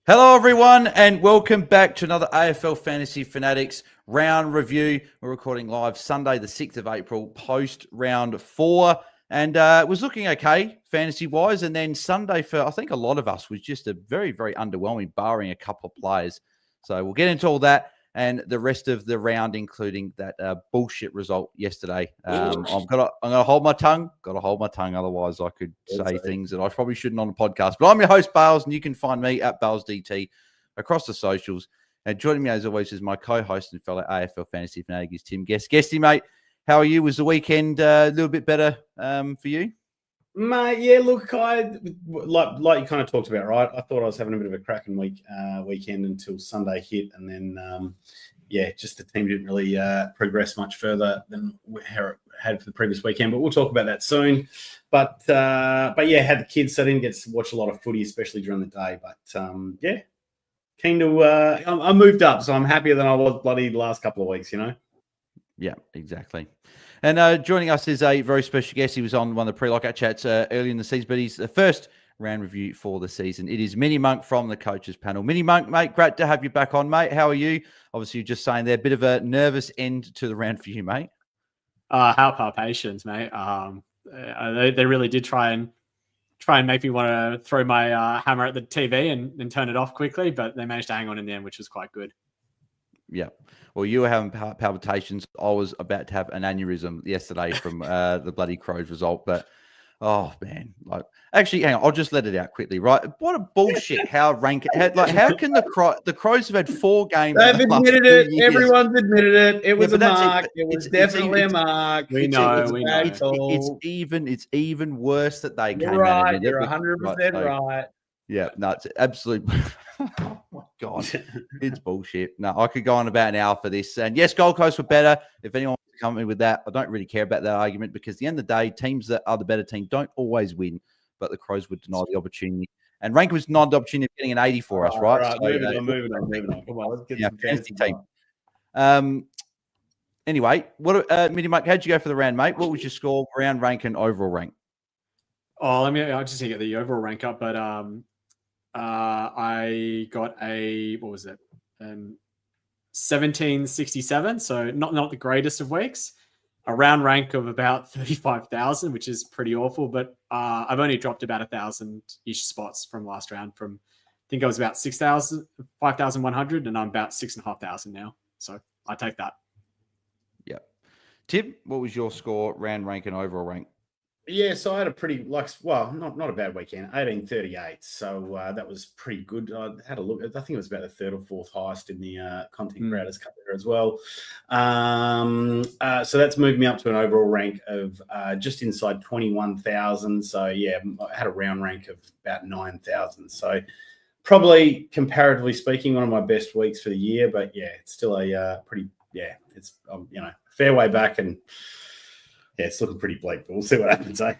Hello, everyone, and welcome back to another AFL Fantasy Fanatics round review. We're recording live Sunday, the 6th of April, post round 4. And it was looking okay, fantasy-wise. And then Sunday, for I think a lot of us, was just a very, very underwhelming, barring a couple of players. So we'll get into all that and the rest of the round, including that bullshit result yesterday. I'm gonna hold my tongue. Got to hold my tongue, otherwise I could say things that I probably shouldn't on the podcast. But I'm your host, Bales, and you can find me at BAILSDT across the socials. And joining me as always is my co-host and fellow AFL Fantasy Fanatics, Tim Guesty, mate. How are you? Was the weekend a little bit better for you? Mate, yeah, look, like you kind of talked about, right? I thought I was having a bit of a cracking weekend until Sunday hit, and then, just the team didn't really progress much further than how it had for the previous weekend. But we'll talk about that soon. But yeah, had the kids, so I didn't get to watch a lot of footy, especially during the day. But keen to. I moved up, so I'm happier than I was bloody the last couple of weeks. Yeah, exactly. And joining us is a very special guest. He was on one of the pre-lockout chats early in the season, but he's the first round review for the season. It is MiniMonk from the coaches panel. MiniMonk, mate, great to have you back on, mate. How are you? Obviously, you're just saying there, a bit of a nervous end to the round for you, mate. Help our patience, mate. They really did try and make me want to throw my hammer at the TV and turn it off quickly, but they managed to hang on in the end, which was quite good. Yeah. Well, you were having palpitations. I was about to have an aneurysm yesterday from the bloody Crows result. But, oh, man. Actually, hang on. I'll just let it out quickly, right? What a bullshit. How can the Crows have had 4 games? They've admitted it. Everyone's admitted it. It was a mark. It was definitely a mark. We know. It's even worse that they came out and You're 100% right. Yeah, no, it's absolute. Oh my God, it's bullshit. No, I could go on about an hour for this. And yes, Gold Coast were better. If anyone wants to come in with that, I don't really care about that argument because at the end of the day, teams that are the better team don't always win, but the Crows would deny the opportunity. And Rankin was denied the opportunity of getting an 80 for us, right? Right, so, moving on. Come on, let's get some fantasy team. Anyway, MiniMonk, how'd you go for the round, mate? What was your score, round rank and overall rank? Oh, I'll just get the overall rank up, but I got a 1767, so not the greatest of weeks. A round rank of about 35,000, which is pretty awful, but I've only dropped about 1,000-ish spots from last round. From I think I was about 5,100, and I'm about 6,500 now. So I take that. Yeah. Tim, what was your score, round rank and overall rank? Yeah, so I had a pretty, not a bad weekend, 1838. So that was pretty good. I had a look. I think it was about the 3rd or 4th highest in the content creators category as well. So that's moved me up to an overall rank of just inside 21,000. So yeah, I had a round rank of about 9,000. So probably, comparatively speaking, one of my best weeks for the year. But yeah, it's still a it's fair way back and. Yeah, it's looking pretty bleak, but we'll see what happens, eh?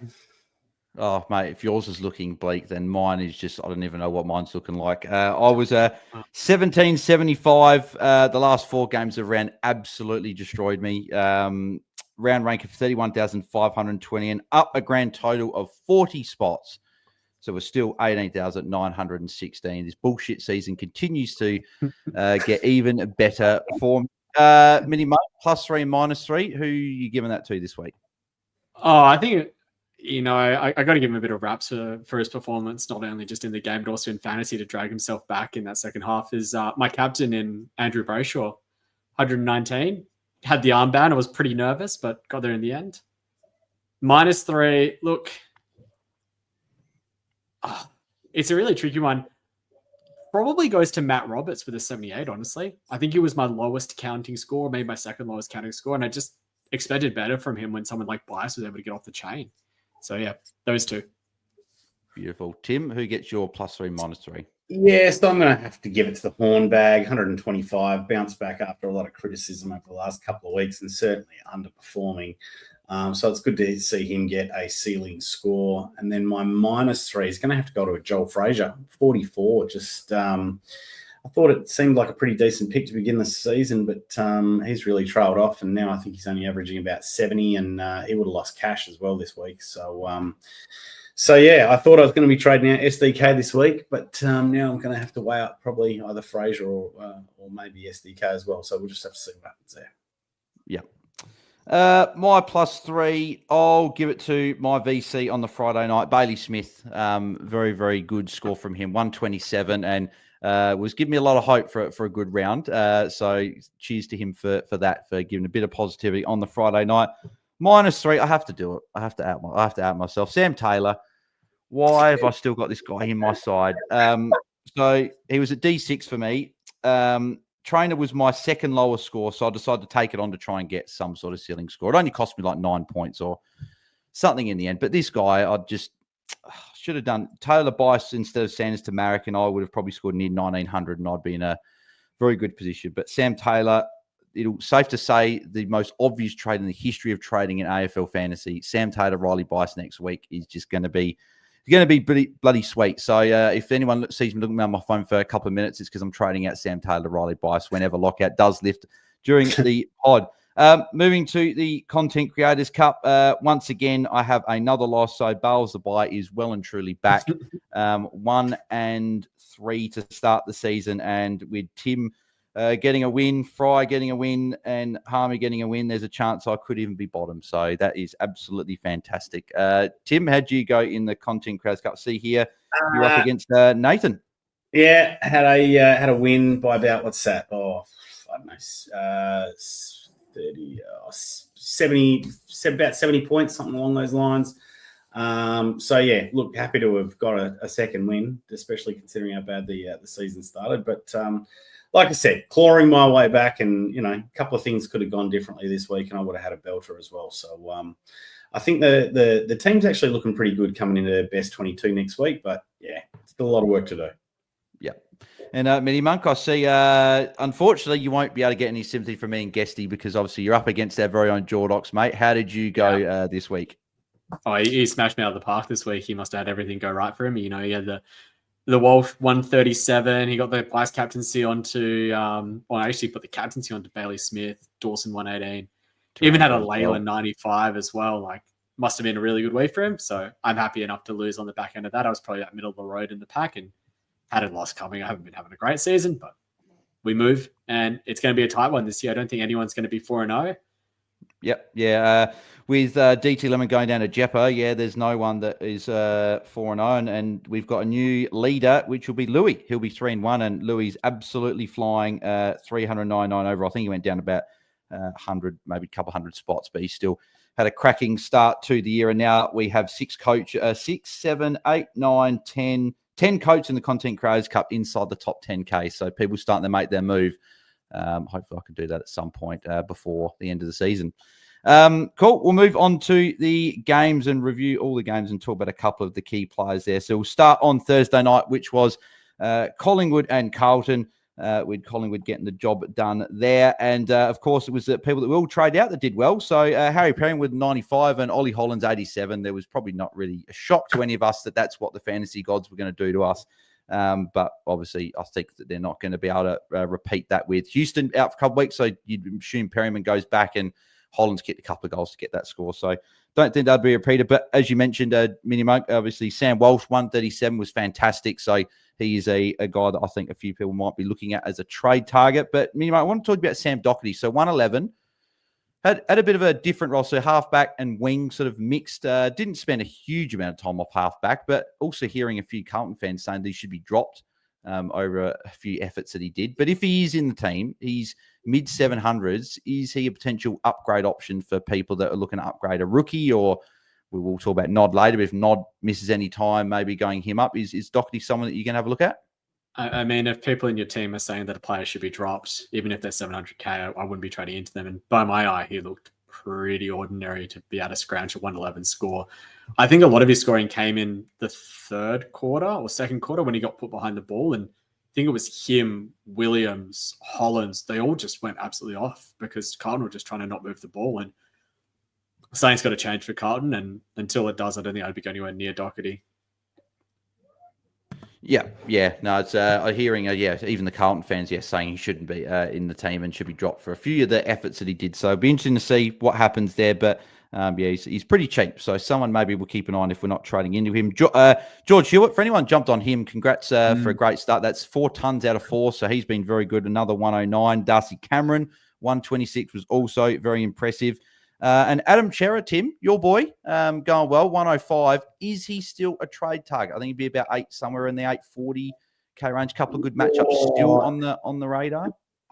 Oh, mate, if yours is looking bleak, then mine is just, I don't even know what mine's looking like. I was 1775. The last 4 games of round absolutely destroyed me. Round rank of 31,520 and up a grand total of 40 spots. So we're still 18,916. This bullshit season continues to get even better for me. MiniMonk, +3 and -3. Who are you giving that to this week? Oh, I think, I got to give him a bit of raps for his performance, not only just in the game, but also in fantasy to drag himself back in that second half is my captain in Andrew Brayshaw, 119. Had the armband. I was pretty nervous, but got there in the end. -3. Look, it's a really tricky one. Probably goes to Matt Roberts with a 78, honestly. I think it was my lowest counting score, maybe my second lowest counting score, and I just expected better from him when someone like Bias was able to get off the chain. So, yeah, those 2. Beautiful. Tim, who gets your +3, -3? Yeah, so I'm going to have to give it to the Horn Bag, 125, bounced back after a lot of criticism over the last couple of weeks and certainly underperforming. So it's good to see him get a ceiling score. And then my -3 is going to have to go to a Joel Frazier, 44. Just I thought it seemed like a pretty decent pick to begin the season, but he's really trailed off. And now I think he's only averaging about 70, and he would have lost cash as well this week. So So, yeah, I thought I was going to be trading out SDK this week, but now I'm going to have to weigh up probably either Fraser or maybe SDK as well. So we'll just have to see what happens there. Yeah. My +3, I'll give it to my VC on the Friday night, Bailey Smith. Very, very good score from him, 127, and was giving me a lot of hope for a good round. So cheers to him for that, for giving a bit of positivity on the Friday night. -3, I have to do it. I have to out myself. Sam Taylor. Why have I still got this guy in my side? So he was at D6 for me. Trainer was my second lowest score, so I decided to take it on to try and get some sort of ceiling score. It only cost me like 9 points or something in the end. But this guy, I just should have done Taylor Bice instead of Sanders to Marek, and I would have probably scored near 1900, and I'd be in a very good position. But Sam Taylor, it's safe to say the most obvious trade in the history of trading in AFL fantasy. Sam Taylor, Riley Bice next week is just going to be bloody sweet. So if anyone sees me looking around my phone for a couple of minutes, it's because I'm trading out Sam Taylor, Riley Bice whenever lockout does lift during the pod. Moving to the Content Creators Cup. Once again, I have another loss. So BAILSDT is well and truly back. 1 and 3 to start the season. And with Tim getting a win, Fry getting a win, and Harmy getting a win, there's a chance I could even be bottom. So that is absolutely fantastic. Tim, how'd you go in the Content Creators Cup? See here, you're up against Nathan. Yeah, had a win by about, what's that? Oh, I don't know, 30, 70, about 70 points, something along those lines. So yeah, look, happy to have got a second win, especially considering how bad the season started. But like I said, clawing my way back, and a couple of things could have gone differently this week, and I would have had a belter as well. So I think the team's actually looking pretty good coming into best 22 next week. But yeah, still a lot of work to do. Yeah. And MiniMonk, I see, unfortunately, you won't be able to get any sympathy from me and Guesty because obviously you're up against our very own Jordox, mate. How did you go this week? Oh, he smashed me out of the park this week. He must have had everything go right for him. He had the Wolf 137. He got the vice captaincy onto, actually put the captaincy onto Bailey Smith, Dawson 118. Even had a Layla 95 as well. Like, must have been a really good week for him. So I'm happy enough to lose on the back end of that. I was probably that middle of the road in the pack and had a loss coming. I haven't been having a great season, but we move, and it's going to be a tight one this year. I don't think anyone's going to be 4-0. Yep. Yeah. With DT Lemon going down to Jeppo, there's no one that is 4-0, and we've got a new leader, which will be Louis. He'll be 3-1, and Louis absolutely flying 399 over. I think he went down about 100, maybe a couple hundred spots, but he still had a cracking start to the year. And now we have 6, 7, 8, 9, 10 coats in the Content Creators Cup inside the top 10K. So people starting to make their move. Hopefully I can do that at some point before the end of the season. Cool. We'll move on to the games and review all the games and talk about a couple of the key players there. So we'll start on Thursday night, which was Collingwood and Carlton, with Collingwood getting the job done there. And, of course, it was the people that will trade out that did well. So Harry Perrin with 95 and Ollie Hollands 87. There was probably not really a shock to any of us that that's what the fantasy gods were going to do to us. But obviously, I think that they're not going to be able to repeat that with Houston out for a couple of weeks. So you'd assume Perryman goes back and Hollands kicked a couple of goals to get that score. So don't think that'd be repeated. But as you mentioned, MiniMonk, obviously Sam Walsh, 137 was fantastic. So he is a guy that I think a few people might be looking at as a trade target. But MiniMonk, I want to talk about Sam Doherty. So 111. Had a bit of a different role. So halfback and wing sort of mixed. Didn't spend a huge amount of time off halfback, but also hearing a few Carlton fans saying that he should be dropped over a few efforts that he did. But if he is in the team, he's mid 700s. Is he a potential upgrade option for people that are looking to upgrade a rookie? Or we will talk about Nod later, but if Nod misses any time, maybe going him up. Is Doherty someone that you're going to have a look at? I mean, if people in your team are saying that a player should be dropped, even if they're 700K, I wouldn't be trading into them. And by my eye, he looked pretty ordinary to be able to scrounge a 111 score. I think a lot of his scoring came in the third quarter or second quarter when he got put behind the ball. And I think it was him, Williams, Hollands. They all just went absolutely off because Carlton were just trying to not move the ball. And something's got to change for Carlton. And until it does, I don't think I'd be going anywhere near Doherty. Yeah. No, it's hearing, even the Carlton fans, saying he shouldn't be in the team and should be dropped for a few of the efforts that he did. So it'll be interesting to see what happens there. But He's pretty cheap. So someone maybe we'll keep an eye on if we're not trading into him. George Hewitt, for anyone jumped on him, congrats for a great start. That's 4 tons out of 4. So he's been very good. Another 109. Darcy Cameron, 126 was also very impressive. And Adam Chera, Tim, your boy, going well, 105. Is he still a trade target? I think he'd be about 8, somewhere in the 840K range. Couple of good matchups still on the radar.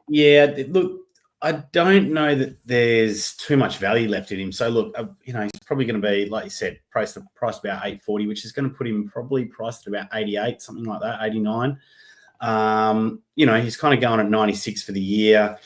Yeah, look, I don't know that there's too much value left in him. So look, he's probably going to be, like you said, priced about 840, which is going to put him probably priced at about 88, something like that, 89. He's kind of going at 96 for the year.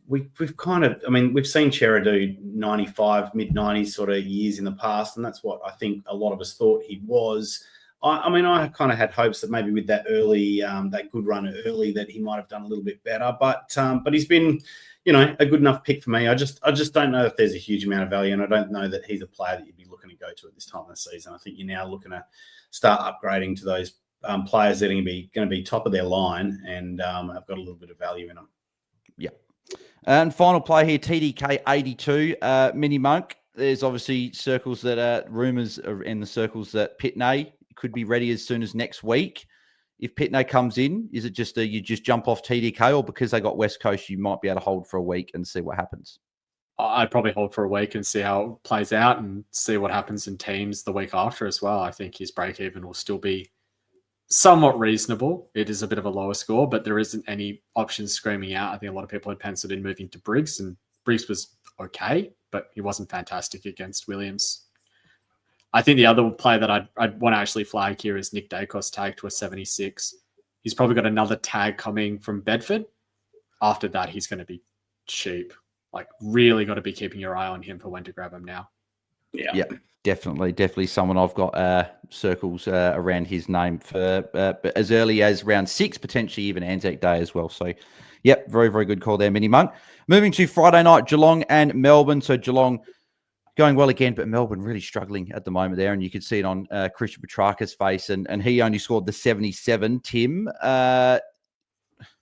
We've seen Chera do 95, mid-90s sort of years in the past, and that's what I think a lot of us thought he was. I kind of had hopes that maybe with that early, that good run early, that he might have done a little bit better. But he's been, a good enough pick for me. I just don't know if there's a huge amount of value, and I don't know that he's a player that you'd be looking to go to at this time of the season. I think you're now looking to start upgrading to those players that are going to be top of their line and have got a little bit of value in them. Yeah. And final play here, TDK 82, MiniMonk. There's obviously circles that rumours are in the circles that Pitney could be ready as soon as next week. If Pitney comes in, is it just you just jump off TDK, or because they got West Coast, you might be able to hold for a week and see what happens? I'd probably hold for a week and see how it plays out and see what happens in teams the week after as well. I think his break even will still be somewhat reasonable. It is a bit of a lower score, but there isn't any options screaming out. I think a lot of people had penciled in moving to Briggs, and Briggs was okay, but he wasn't fantastic against Williams. I think the other player that I'd want to actually flag here is Nick Dacos, tagged to a 76. He's probably got another tag coming from Bedford. After that, he's going to be cheap. Like, really got to be keeping your eye on him for when to grab him now. Yeah, definitely someone I've got circles around his name for as early as round 6, potentially even Anzac Day as well. So, yep, very, very good call there, MiniMonk. Moving to Friday night, Geelong and Melbourne. So Geelong going well again, but Melbourne really struggling at the moment there. And you could see it on Christian Petrarca's face. And he only scored the 77. Tim,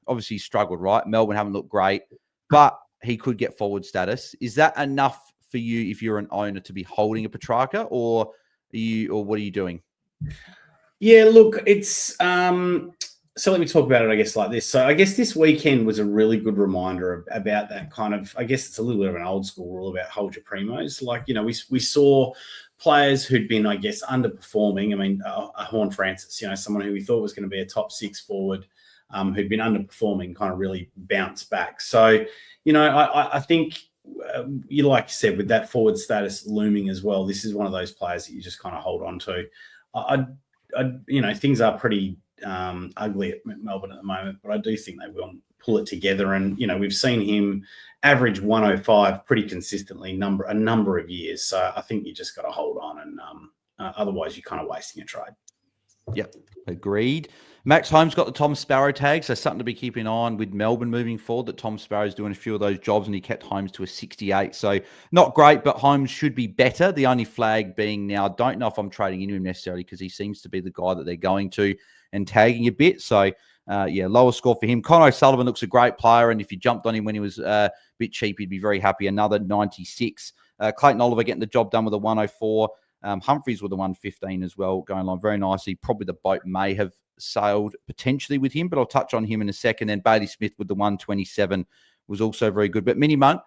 obviously struggled, right? Melbourne haven't looked great, but he could get forward status. Is that enough for you if you're an owner to be holding a Petrarca, or what are you doing? Yeah, look, it's so let me talk about it, I guess, like this. So I guess this weekend was a really good reminder about that kind of, I guess it's a little bit of an old school rule about hold your primos. Like, we saw players who'd been, I guess, underperforming. I mean, Horn Francis, someone who we thought was going to be a top 6 forward, who'd been underperforming, kind of really bounced back. So, I think, like you said, with that forward status looming as well, this is one of those players that you just kind of hold on to. Things are pretty ugly at Melbourne at the moment, but I do think they will pull it together. And, we've seen him average 105 pretty consistently a number of years. So I think you just got to hold on, and otherwise you're kind of wasting a trade. Yep, agreed. Max Holmes got the Tom Sparrow tag, so something to be keeping on with Melbourne moving forward, that Tom Sparrow's doing a few of those jobs, and he kept Holmes to a 68. So not great, but Holmes should be better. The only flag being now, I don't know if I'm trading into him necessarily, because he seems to be the guy that they're going to and tagging a bit. So, lower score for him. Con O'Sullivan looks a great player, and if you jumped on him when he was a bit cheap, you'd be very happy. Another 96. Clayton Oliver getting the job done with a 104. Humphreys with the 115 as well, going along very nicely. Probably the boat may have sailed potentially with him, but I'll touch on him in a second. Then Bailey Smith with the 127 was also very good. But MiniMonk,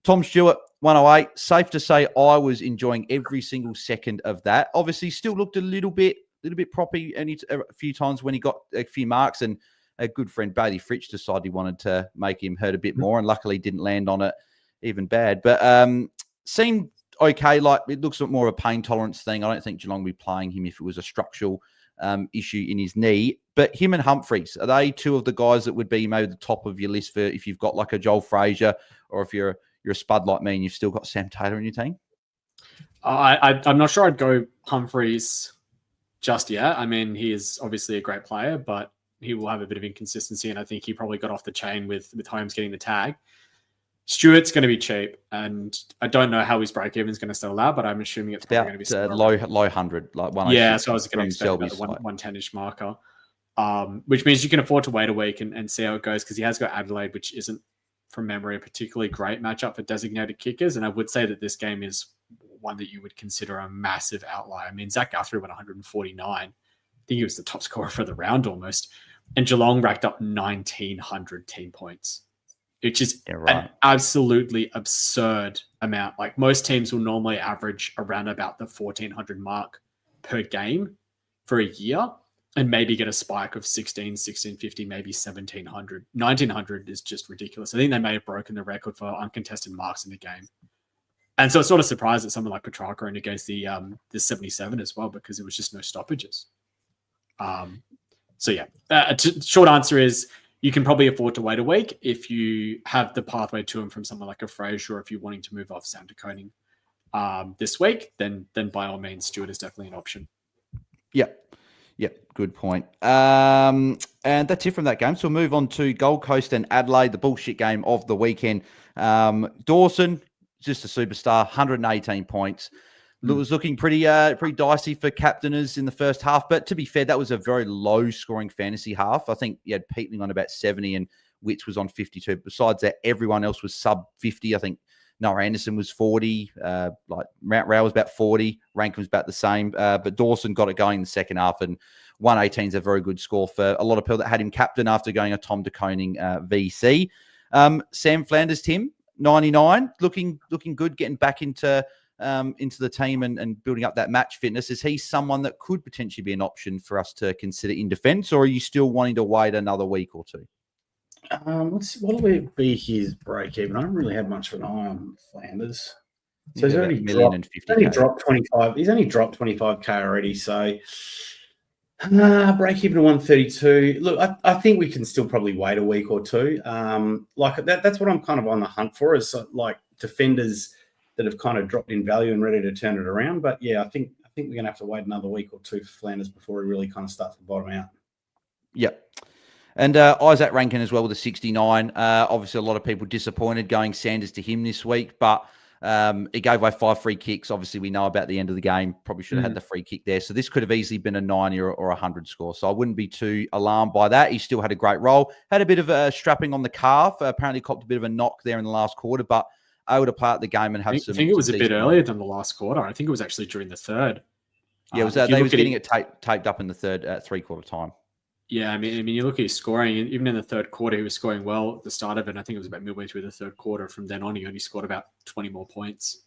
Tom Stewart, 108. Safe to say I was enjoying every single second of that. Obviously, still looked a little bit proppy a few times when he got a few marks, and a good friend Bailey Fritsch decided he wanted to make him hurt a bit more, and luckily didn't land on it even bad. But seemed okay. Like, it looks more of a pain tolerance thing. I don't think Geelong would be playing him if it was a structural issue in his knee. But him and Humphreys, are they two of the guys that would be maybe the top of your list for if you've got like a Joel Frazier, or if you're a spud like me and you've still got Sam Taylor in your team? I'm not sure I'd go Humphreys just yet. I mean, he is obviously a great player, but he will have a bit of inconsistency, and I think he probably got off the chain with Holmes getting the tag. Stewart's going to be cheap, and I don't know how his break even is going to settle out, but I'm assuming it's probably going to be low 100, like 106. Yeah, so I was going to expect about the 110-ish marker, which means you can afford to wait a week and see how it goes, because he has got Adelaide, which isn't, from memory, a particularly great matchup for designated kickers. And I would say that this game is one that you would consider a massive outlier. I mean, Zach Guthrie went 149. I think he was the top scorer for the round almost. And Geelong racked up 1,900 team points, which is an absolutely absurd amount. Like most teams will normally average around about the 1,400 mark per game for a year and maybe get a spike of 1,650, maybe 1,700. 1,900 is just ridiculous. I think they may have broken the record for uncontested marks in the game. And so it's not a surprise that someone like Petrarca only goes the 77 as well, because there was just no stoppages. Short answer is you can probably afford to wait a week if you have the pathway to him from someone like a Fraser, or if you're wanting to move off Sam de Koning this week, then by all means, Stewart is definitely an option. Yep, good point. And that's it from that game. So we'll move on to Gold Coast and Adelaide, the bullshit game of the weekend. Dawson, just a superstar, 118 points. It was looking pretty dicey for captainers in the first half. But to be fair, that was a very low-scoring fantasy half. I think you had Peatling on about 70 and Witts was on 52. Besides that, everyone else was sub 50. I think Noah Anderson was 40. Like Mount Rao was about 40. Rankin was about the same. But Dawson got it going in the second half, and 118 is a very good score for a lot of people that had him captain after going a Tom de Koning VC. Sam Flanders, Tim, 99, looking good, getting back into the team and building up that match fitness. Is he someone that could potentially be an option for us to consider in defence, or are you still wanting to wait another week or two? What will be his break even? I don't really have much of an eye on Flanders. So he's only dropped 25. He's only dropped 25k already. So break even to 132. Look, I think we can still probably wait a week or two. Like that's what I'm kind of on the hunt for, is like defenders that have kind of dropped in value and ready to turn it around. But yeah, I think we're going to have to wait another week or two for Flanders before he really kind of starts to bottom out. Yep. And Isaac Rankin as well with a 69. Obviously, a lot of people disappointed going Sanders to him this week, but he gave away 5 free kicks. Obviously, we know about the end of the game. Probably should have had the free kick there. So this could have easily been a 90 or 100 score. So I wouldn't be too alarmed by that. He still had a great role. Had a bit of a strapping on the calf. Apparently copped a bit of a knock there in the last quarter, but able to play out the game and have some. I think it was a bit earlier than the last quarter. I think it was actually during the third. Yeah, they was getting it taped up in the third 3-quarter time. Yeah, I mean, you look at his scoring, and even in the third quarter, he was scoring well at the start of it. I think it was about midway through the third quarter. From then on, he only scored about 20 more points.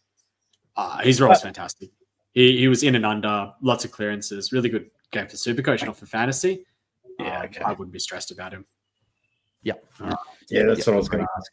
His role was fantastic. He was in and under, lots of clearances, really good game for Supercoach, not for fantasy. Yeah, okay. I wouldn't be stressed about him. Yeah. Yeah, that's what I was going to ask.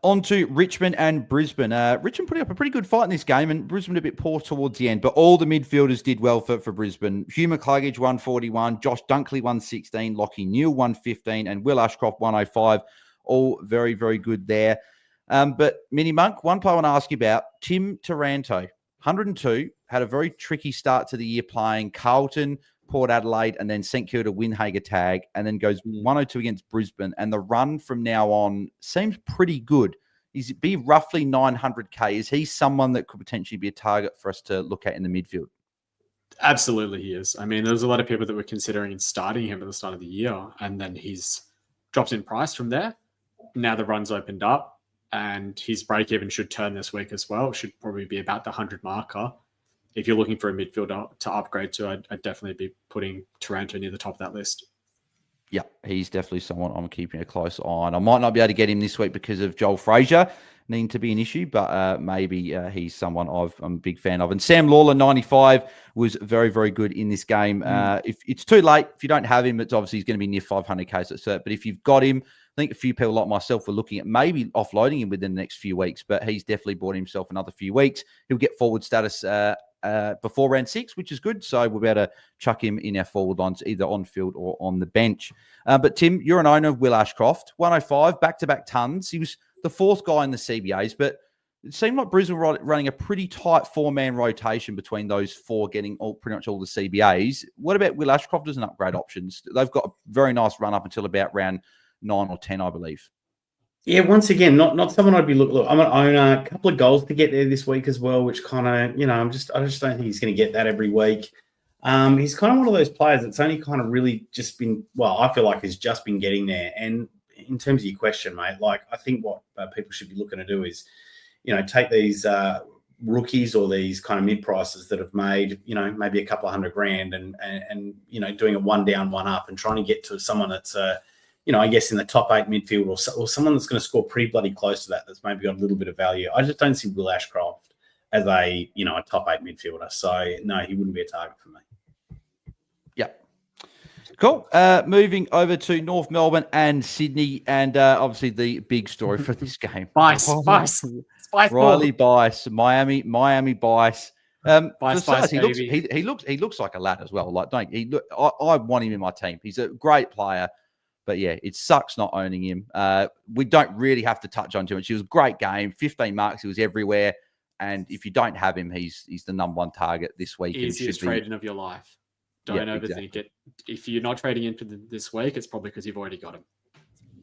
On to Richmond and Brisbane. Richmond putting up a pretty good fight in this game, and Brisbane a bit poor towards the end, but all the midfielders did well for Brisbane. Hugh McCluggage, 141, Josh Dunkley, 116, Lockie Neal, 115, and Will Ashcroft, 105. All very, very good there. But MiniMonk, one player I want to ask you about, Tim Taranto, 102, had a very tricky start to the year playing Carlton, Port Adelaide, and then St Kilda Windhager tag, and then goes 102 against Brisbane. And the run from now on seems pretty good. Is it be roughly 900k? Is he someone that could potentially be a target for us to look at in the midfield? Absolutely, he is. I mean, there's a lot of people that were considering starting him at the start of the year, and then he's dropped in price from there. Now the run's opened up, and his break even should turn this week as well. It should probably be about the 100 marker. If you're looking for a midfielder to upgrade to, I'd definitely be putting Taranto near the top of that list. Yeah, he's definitely someone I'm keeping a close eye on. I might not be able to get him this week because of Joel Frazier needing to be an issue, but maybe he's someone I'm a big fan of. And Sam Lawler, 95, was very, very good in this game. If it's too late, if you don't have him, it's obviously he's going to be near 500k. So, but if you've got him, I think a few people like myself were looking at maybe offloading him within the next few weeks, but he's definitely bought himself another few weeks. He'll get forward status before round 6, which is good. So we'll be able to chuck him in our forward lines, either on field or on the bench. But Tim, you're an owner of Will Ashcroft, 105, back-to-back tons. He was the 4th guy in the CBAs, but it seemed like Brisbane were running a pretty tight 4-man rotation between those 4 getting pretty much all the CBAs. What about Will Ashcroft as an upgrade options? They've got a very nice run up until about round 9 or 10, I believe. Yeah, once again, not someone I'd be look. I'm an owner. A couple of goals to get there this week as well, which kind of, I just don't think he's going to get that every week. He's kind of one of those players that's only kind of really just been, I feel like he's just been getting there. And in terms of your question, mate, like I think what people should be looking to do is, take these rookies or these kind of mid prices that have made, maybe a couple of $100,000 and doing a one down, one up and trying to get to someone that's, I guess in the top 8 midfield or someone that's going to score pretty bloody close to that, that's maybe got a little bit of value. I just don't see Will Ashcroft as a top 8 midfielder. So no, he wouldn't be a target for me. Yep. Cool. Moving over to North Melbourne and Sydney, and obviously the big story for this game. Bice. Riley Bice, Miami Bice. Bice, he looks like a lad as well. Like, I want him in my team. He's a great player, but yeah, it sucks not owning him. We don't really have to touch on too much. It was a great game, 15 marks. He was everywhere, and if you don't have him, he's the number one target this week. Easiest trading of your life. Don't overthink it. If you're not trading into this week, it's probably because you've already got him.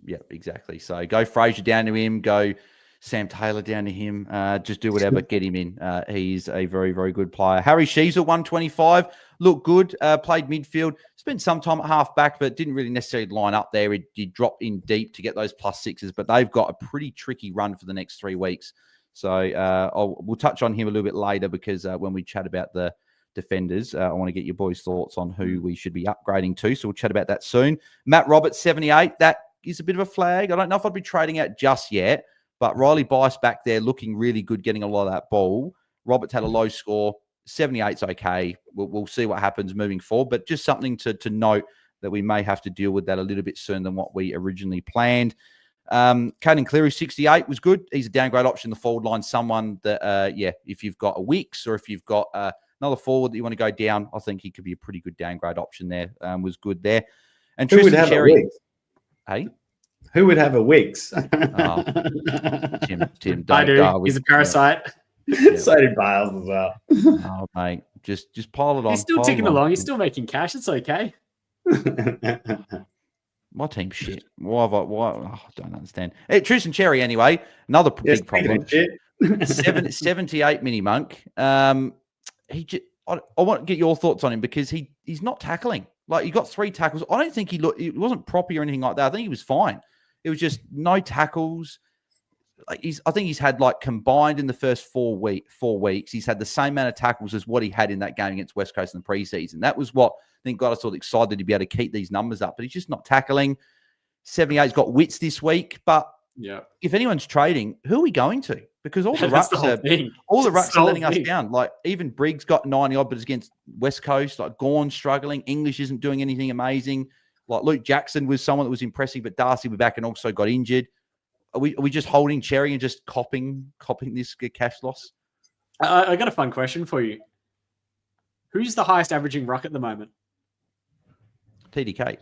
Yeah, exactly. So go Fraser down to him. Go Sam Taylor down to him. Just do whatever. Get him in. He's a very, very good player. Harry Sheezel, 125. Looked good. Played midfield. Spent some time at half back, but didn't really necessarily line up there. He dropped in deep to get those +6s, but they've got a pretty tricky run for the next 3 weeks. So we'll touch on him a little bit later because when we chat about the defenders, I want to get your boys' thoughts on who we should be upgrading to. So we'll chat about that soon. Matt Roberts, 78. That is a bit of a flag. I don't know if I'd be trading out just yet, but Riley Bice back there looking really good, getting a lot of that ball. Roberts had a low score. 78's okay. We'll see what happens moving forward, but just something to note that we may have to deal with that a little bit sooner than what we originally planned. Caden Cleary, 68 was good. He's a downgrade option in the forward line. Someone that, if you've got a Wicks or if you've got another forward that you want to go down, I think he could be a pretty good downgrade option there. Was good there. And who would have Cherry, a Wicks? Hey? Who would have a Wicks? Tim. I do. He's a parasite. Yeah. So did Bales as well. Oh, mate. Just pile it on. He's still ticking along. He's still making cash. It's okay. My team's shit. Why? I don't understand. Hey, Tristan Cherry, anyway. Another big problem. 78 MiniMonk. I want to get your thoughts on him because he's not tackling. Like, he got 3 tackles. I don't think he wasn't proppy or anything like that. I think he was fine. It was just no tackles. Like, I think he's had, like, combined in the first 4 weeks, he's had the same amount of tackles as what he had in that game against West Coast in the preseason. That was what I think got us all excited to be able to keep these numbers up. But he's just not tackling. 78's got Wits this week. But if anyone's trading, who are we going to? Because all the rucks are letting us down. Like, even Briggs got 90 odd, but it's against West Coast. Like, Gorn struggling. English isn't doing anything amazing. Like, Luke Jackson was someone that was impressive, but Darcy was back and also got injured. Are we just holding Cherry and just copying this cash loss? I got a fun question for you. Who's the highest averaging ruck at the moment? TDK.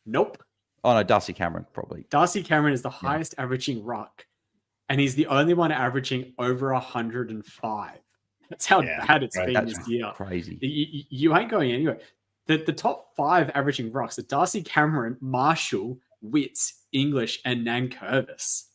Nope. Oh, no, Darcy Cameron, probably. Darcy Cameron is the highest averaging ruck, and he's the only one averaging over 105. That's how bad it's been this year. Crazy. You ain't going anywhere. The top 5 averaging rucks are Darcy Cameron, Marshall, Witts, English, and Nankervis.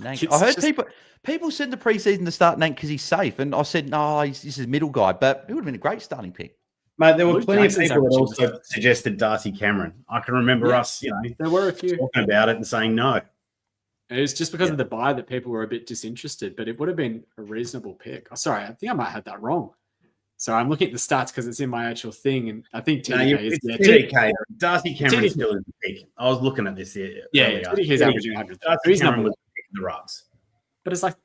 I heard people said the preseason to start Nank because he's safe, and I said, no, this is middle guy, but it would have been a great starting pick. Mate, there were plenty of people that also suggested Darcy Cameron. I can remember us, there were a few talking about it and saying no. It was just because of the buy that people were a bit disinterested, but it would have been a reasonable pick. Oh, sorry, I think I might have that wrong. So I'm looking at the stats because it's in my actual thing, and I think TDK is TDK. Darcy Cameron still is the pick. I was looking at this here. TDK's averaging 100. Darcy Cameron was picking the rucks. But it's like,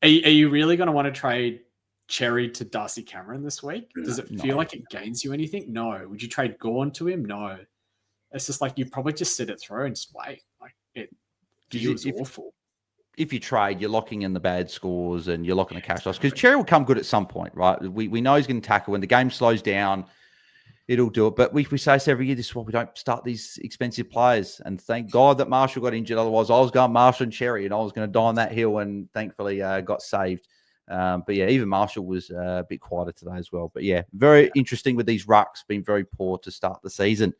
are you really going to want to trade Cherry to Darcy Cameron this week? Does it feel like it gains you anything? No. Would you trade Gorn to him? No. It's just like you probably just sit it through and just wait. Like, it feels awful. If you trade, you're locking in the bad scores and you're locking the cash loss because Cherry will come good at some point, right? We know he's going to tackle when the game slows down. It'll do it. But we say this every year. This is why we don't start these expensive players. And thank God that Marshall got injured. Otherwise, I was going Marshall and Cherry, and I was going to die on that hill. And thankfully, got saved. But yeah, even Marshall was a bit quieter today as well. But yeah, very interesting with these rucks. Been very poor to start the season.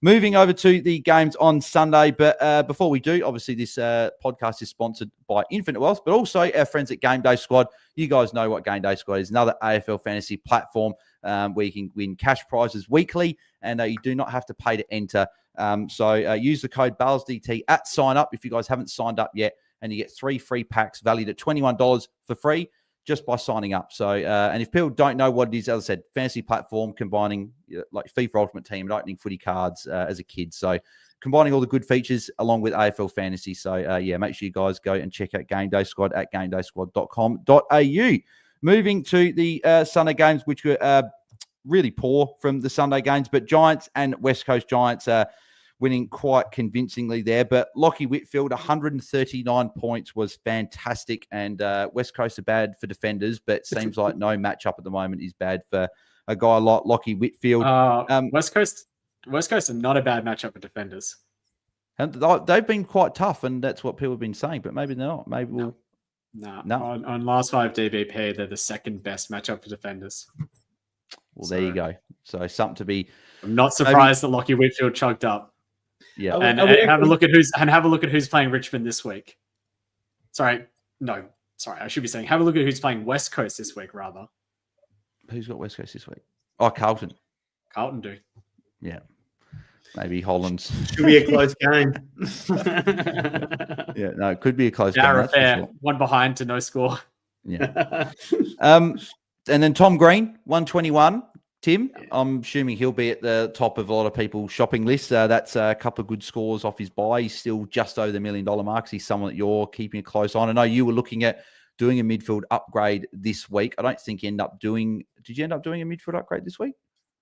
Moving over to the games on Sunday. But before we do, obviously this podcast is sponsored by Infinite Wealth, but also our friends at Game Day Squad. You guys know what Game Day Squad is. Another AFL fantasy platform where you can win cash prizes weekly, and you do not have to pay to enter. So use the code BAILSDT at sign up if you guys haven't signed up yet, and you get 3 free packs valued at $21 for free. just by signing up. So, and if people don't know what it is, as I said, fantasy platform combining like FIFA Ultimate Team and opening footy cards as a kid. So combining all the good features along with AFL Fantasy. So, make sure you guys go and check out Game Day Squad at gamedaysquad.com.au. Moving to the Sunday games, which were really poor from the Sunday games, but Giants and West Coast Giants winning quite convincingly there. But Lockie Whitfield, 139 points was fantastic. And West Coast are bad for defenders, but it seems like no matchup at the moment is bad for a guy like Lockie Whitfield. West Coast are not a bad matchup for defenders. And they've been quite tough, and that's what people have been saying, but maybe they're not. Maybe we'll... No. On last 5 DBP, they're the second best matchup for defenders. Well, there you go. So something to be... I'm not surprised that Lockie Whitfield chugged up. Yeah, and have a look at who's playing Richmond this week. Sorry, I should be saying have a look at who's playing West Coast this week rather. Who's got West Coast this week? Oh, Carlton. Carlton do. Yeah, maybe Hollands. Should be a close game. Yeah, no, it could be a close game. Fair. Sure. One behind to no score. Yeah. And then Tom Green, 121. Tim, I'm assuming he'll be at the top of a lot of people's shopping list. That's a couple of good scores off his bye. He's still just over the $1 million mark. He's someone that you're keeping a close on. I know you were looking at doing a midfield upgrade this week. I don't think you end up doing... Did you end up doing a midfield upgrade this week?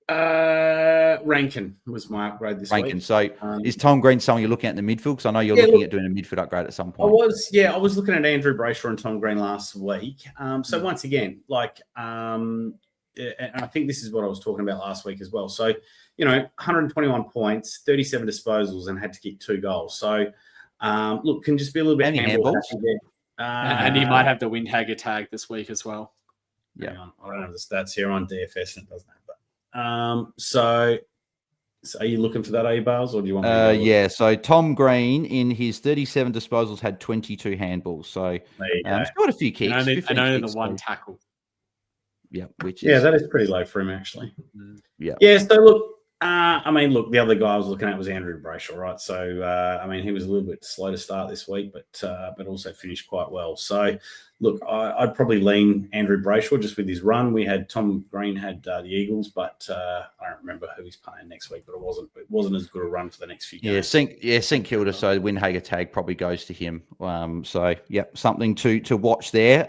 Rankin was my upgrade this week. So is Tom Green someone you're looking at in the midfield? Because I know you're looking at doing a midfield upgrade at some point. I was looking at Andrew Brayshaw and Tom Green last week. So once again, and I think this is what I was talking about last week as well. So, 121 points, 37 disposals, and had to kick 2 goals. So, can just be a little bit handballs. And he might have the Windhager tag this week as well. Yeah, I don't have the stats here on DFS, and it doesn't have that. So are you looking for that, Bales, or do you want me to yeah, so Tom Green in his 37 disposals had 22 handballs. So he's got a few kicks. And only the one tackle. Yeah, that is pretty low for him, actually. Yeah. Yeah, so look, the other guy I was looking at was Andrew Brayshaw, right? So, he was a little bit slow to start this week, but also finished quite well. So, look, I'd probably lean Andrew Brayshaw just with his run. We had Tom Green had the Eagles, but I don't remember who he's playing next week. But it wasn't as good a run for the next few games. St Kilda. So the Windhager tag probably goes to him. Something to watch there.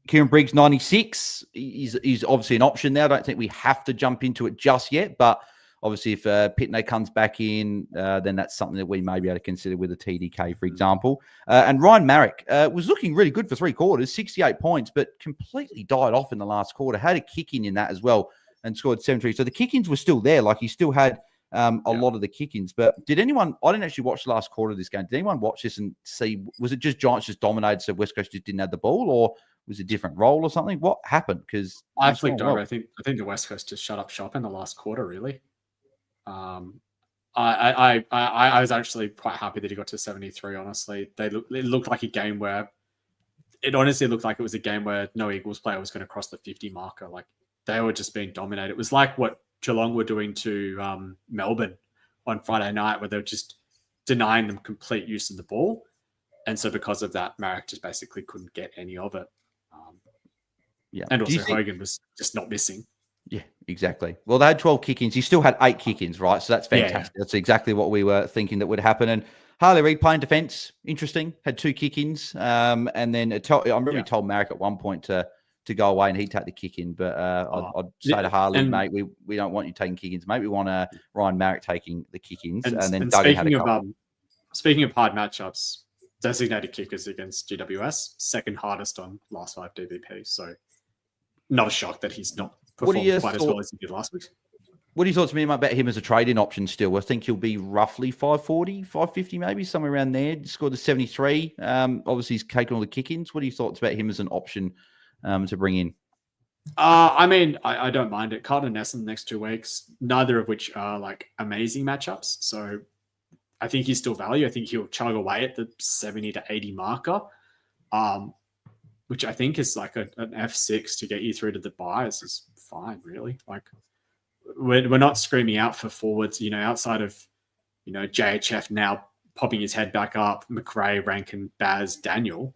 Kieran Briggs, 96. He's obviously an option there. I don't think we have to jump into it just yet, but obviously if Pitney comes back in, then that's something that we may be able to consider with a TDK, for example. And Ryan Marrick was looking really good for 3 quarters, 68 points, but completely died off in the last quarter. Had a kick in that as well and scored 73. So the kick-ins were still there. Like he still had a lot of the kick-ins. But I didn't actually watch the last quarter of this game. Did anyone watch this and see, was it just Giants just dominated so West Coast just didn't have the ball, or was it a different role or something? What happened? Because I flicked over. I think the West Coast just shut up shop in the last quarter, really. I was actually quite happy that he got to 73, honestly. It looked like a game where it honestly looked like it was a game where no Eagles player was going to cross the 50 marker. Like they were just being dominated. It was like what Geelong were doing to Melbourne on Friday night, where they were just denying them complete use of the ball. And so because of that, Marrick just basically couldn't get any of it. And also Hogan was just not missing. Yeah, exactly. Well, they had 12 kick-ins. He still had 8 kick-ins, right? So that's fantastic. That's exactly what we were thinking that would happen. And Harley Reid playing defense, interesting. Had 2 kick-ins. And then I remember he told Marrick at one point to go away and he'd take the kick-in. But I'd say to Harley, mate, we don't want you taking kick-ins. Mate, we want Ryan Marrick taking the kick-ins. And then Duggan had a couple. Speaking of hard matchups, designated kickers against GWS, second hardest on last 5 DVP. So not a shock that he's not performed quite as well as he did last week. What are your thoughts, about him as a trade-in option still? I think he'll be roughly 540, 550 maybe, somewhere around there. Scored the 73. Obviously, he's taken all the kick-ins. What are your thoughts about him as an option to bring in? I don't mind it. Carlton and Essendon the next 2 weeks, neither of which are like amazing matchups. So I think he's still value. I think he'll chug away at the 70 to 80 marker, which I think is like an F6 to get you through to the buys is fine, really. Like we're not screaming out for forwards, outside of, JHF now popping his head back up, McRae, Rankin, Baz, Daniel.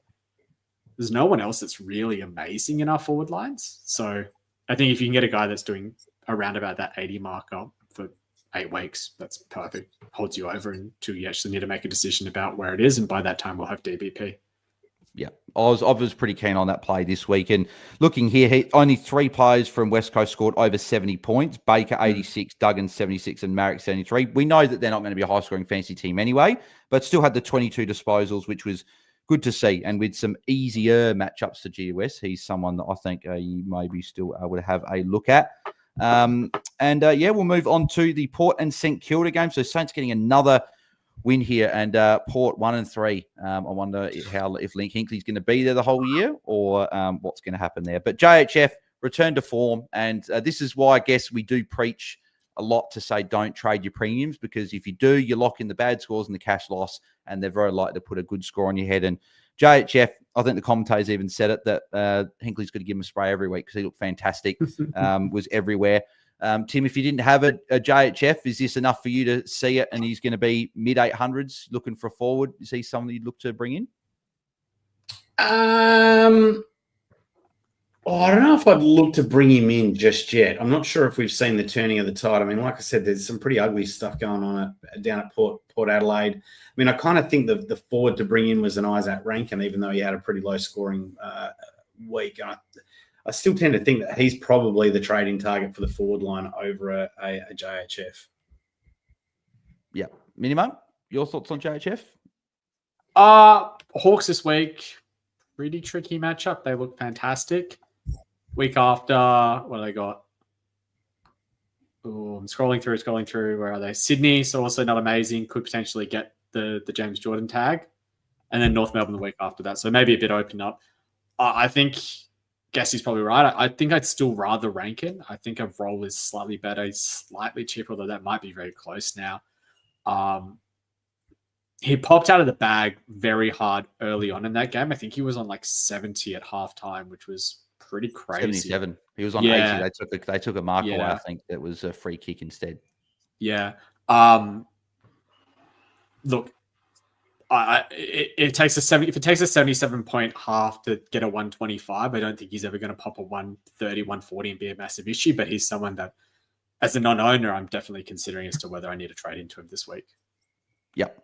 there's no one else that's really amazing in our forward lines. So I think if you can get a guy that's doing around about that 80 marker for 8 weeks, that's perfect. Holds you over until you actually need to make a decision about where it is. And by that time, we'll have DBP. Yeah, I was pretty keen on that play this week. And looking here, only 3 players from West Coast scored over 70 points. Baker 86, Duggan 76, and Marek 73. We know that they're not going to be a high-scoring fantasy team anyway, but still had the 22 disposals, which was good to see. And with some easier matchups to GUS, he's someone that I think you maybe still would have a look at. We'll move on to the Port and St Kilda game. So Saints getting another win here, and Port 1-3. I wonder if Link Hinkley's going to be there the whole year, or what's going to happen there. But JHF returned to form, and this is why I guess we do preach a lot to say don't trade your premiums, because if you do, you lock in the bad scores and the cash loss, and they're very likely to put a good score on your head. And JHF, I think the commentators even said it, that Hinkley's going to give him a spray every week because he looked fantastic, was everywhere. Tim, if you didn't have a JHF, is this enough for you to see it and he's going to be mid-800s looking for a forward? Is he someone you'd look to bring in? I don't know if I'd look to bring him in just yet. I'm not sure if we've seen the turning of the tide. I mean, like I said, there's some pretty ugly stuff going on down at Port Adelaide. I mean, I kind of think the forward to bring in was an Isaac Rankin, even though he had a pretty low-scoring week. I still tend to think that he's probably the trading target for the forward line over a JHF. Yeah. MiniMonk, your thoughts on JHF? Hawks this week, pretty tricky matchup. They look fantastic. Week after, what do they got? Ooh, I'm scrolling through. Where are they? Sydney, so also not amazing. Could potentially get the James Jordan tag. And then North Melbourne the week after that. So maybe a bit open up. I think Guesty's probably right. I think I'd still rather Rankin. I think a roll is slightly better. He's slightly cheaper, although that might be very close now. He popped out of the bag very hard early on in that game. I think he was on like 70 at halftime, which was pretty crazy. 77. He was on 80. They took a mark away. I think that was a free kick instead. Yeah. Look, it takes a 70. If it takes a 77-point half to get a 125, I don't think he's ever going to pop a 130, 140 and be a massive issue. But he's someone that, as a non-owner, I'm definitely considering as to whether I need to trade into him this week. Yep.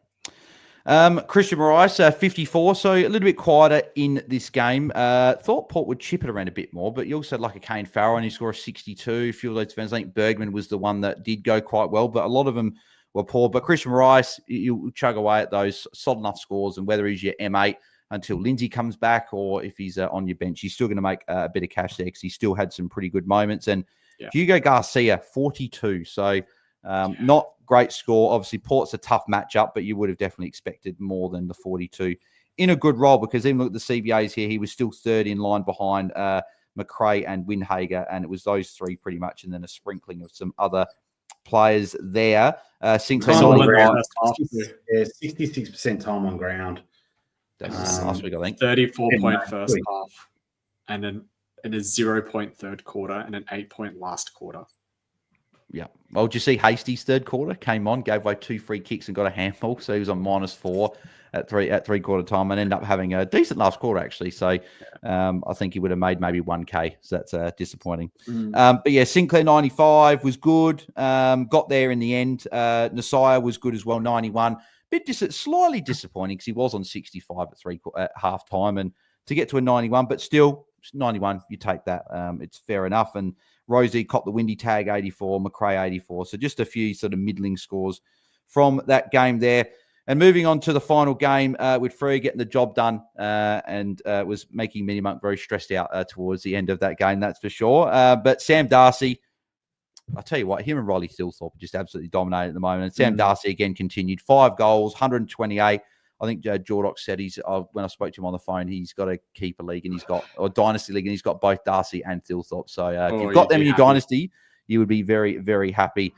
Christian Morais, 54, so a little bit quieter in this game. Thought Port would chip it around a bit more, but you also had like a Kane Farrell and he scored a 62. A few of those defenders, I think Bergman was the one that did go quite well, but a lot of them were poor. But Christian Morais, you chug away at those solid enough scores, and whether he's your M8 until Lindsay comes back or if he's on your bench, he's still going to make a bit of cash there because he still had some pretty good moments. And Hugo Garcia, 42, so not great score. Obviously, Port's a tough matchup, but you would have definitely expected more than the 42 in a good role, because even look at the CBAs here, he was still third in line behind McRae and Windhager, and it was those three pretty much, and then a sprinkling of some other players there. 66% time on ground. That was last week, I think. 34-point first half, and then a 0-point third quarter, and an 8-point last quarter. Yeah. Well, did you see Hasty's third quarter? Came on, gave away 2 free kicks and got a handball. So he was on -4 at three-quarter time and ended up having a decent last quarter, actually. So I think he would have made maybe 1K. So that's disappointing. But yeah, Sinclair 95 was good. Got there in the end. Nasiah was good as well, 91. Slightly disappointing because he was on 65 at half time. And to get to a 91, but still 91, you take that. It's fair enough. And Rosie copped the windy tag, 84, McRae 84. So just a few sort of middling scores from that game there. And moving on to the final game with Free getting the job done and was making MiniMonk very stressed out towards the end of that game, that's for sure. But Sam Darcy, I'll tell you what, him and Riley Stilthorpe just absolutely dominated at the moment. And Sam Darcy again continued, 5 goals, 128. I think Jordox said when I spoke to him on the phone, he's got a keeper league and or dynasty league, and he's got both Darcy and Stilthorpe. So if you've got them in your dynasty, you would be very, very happy.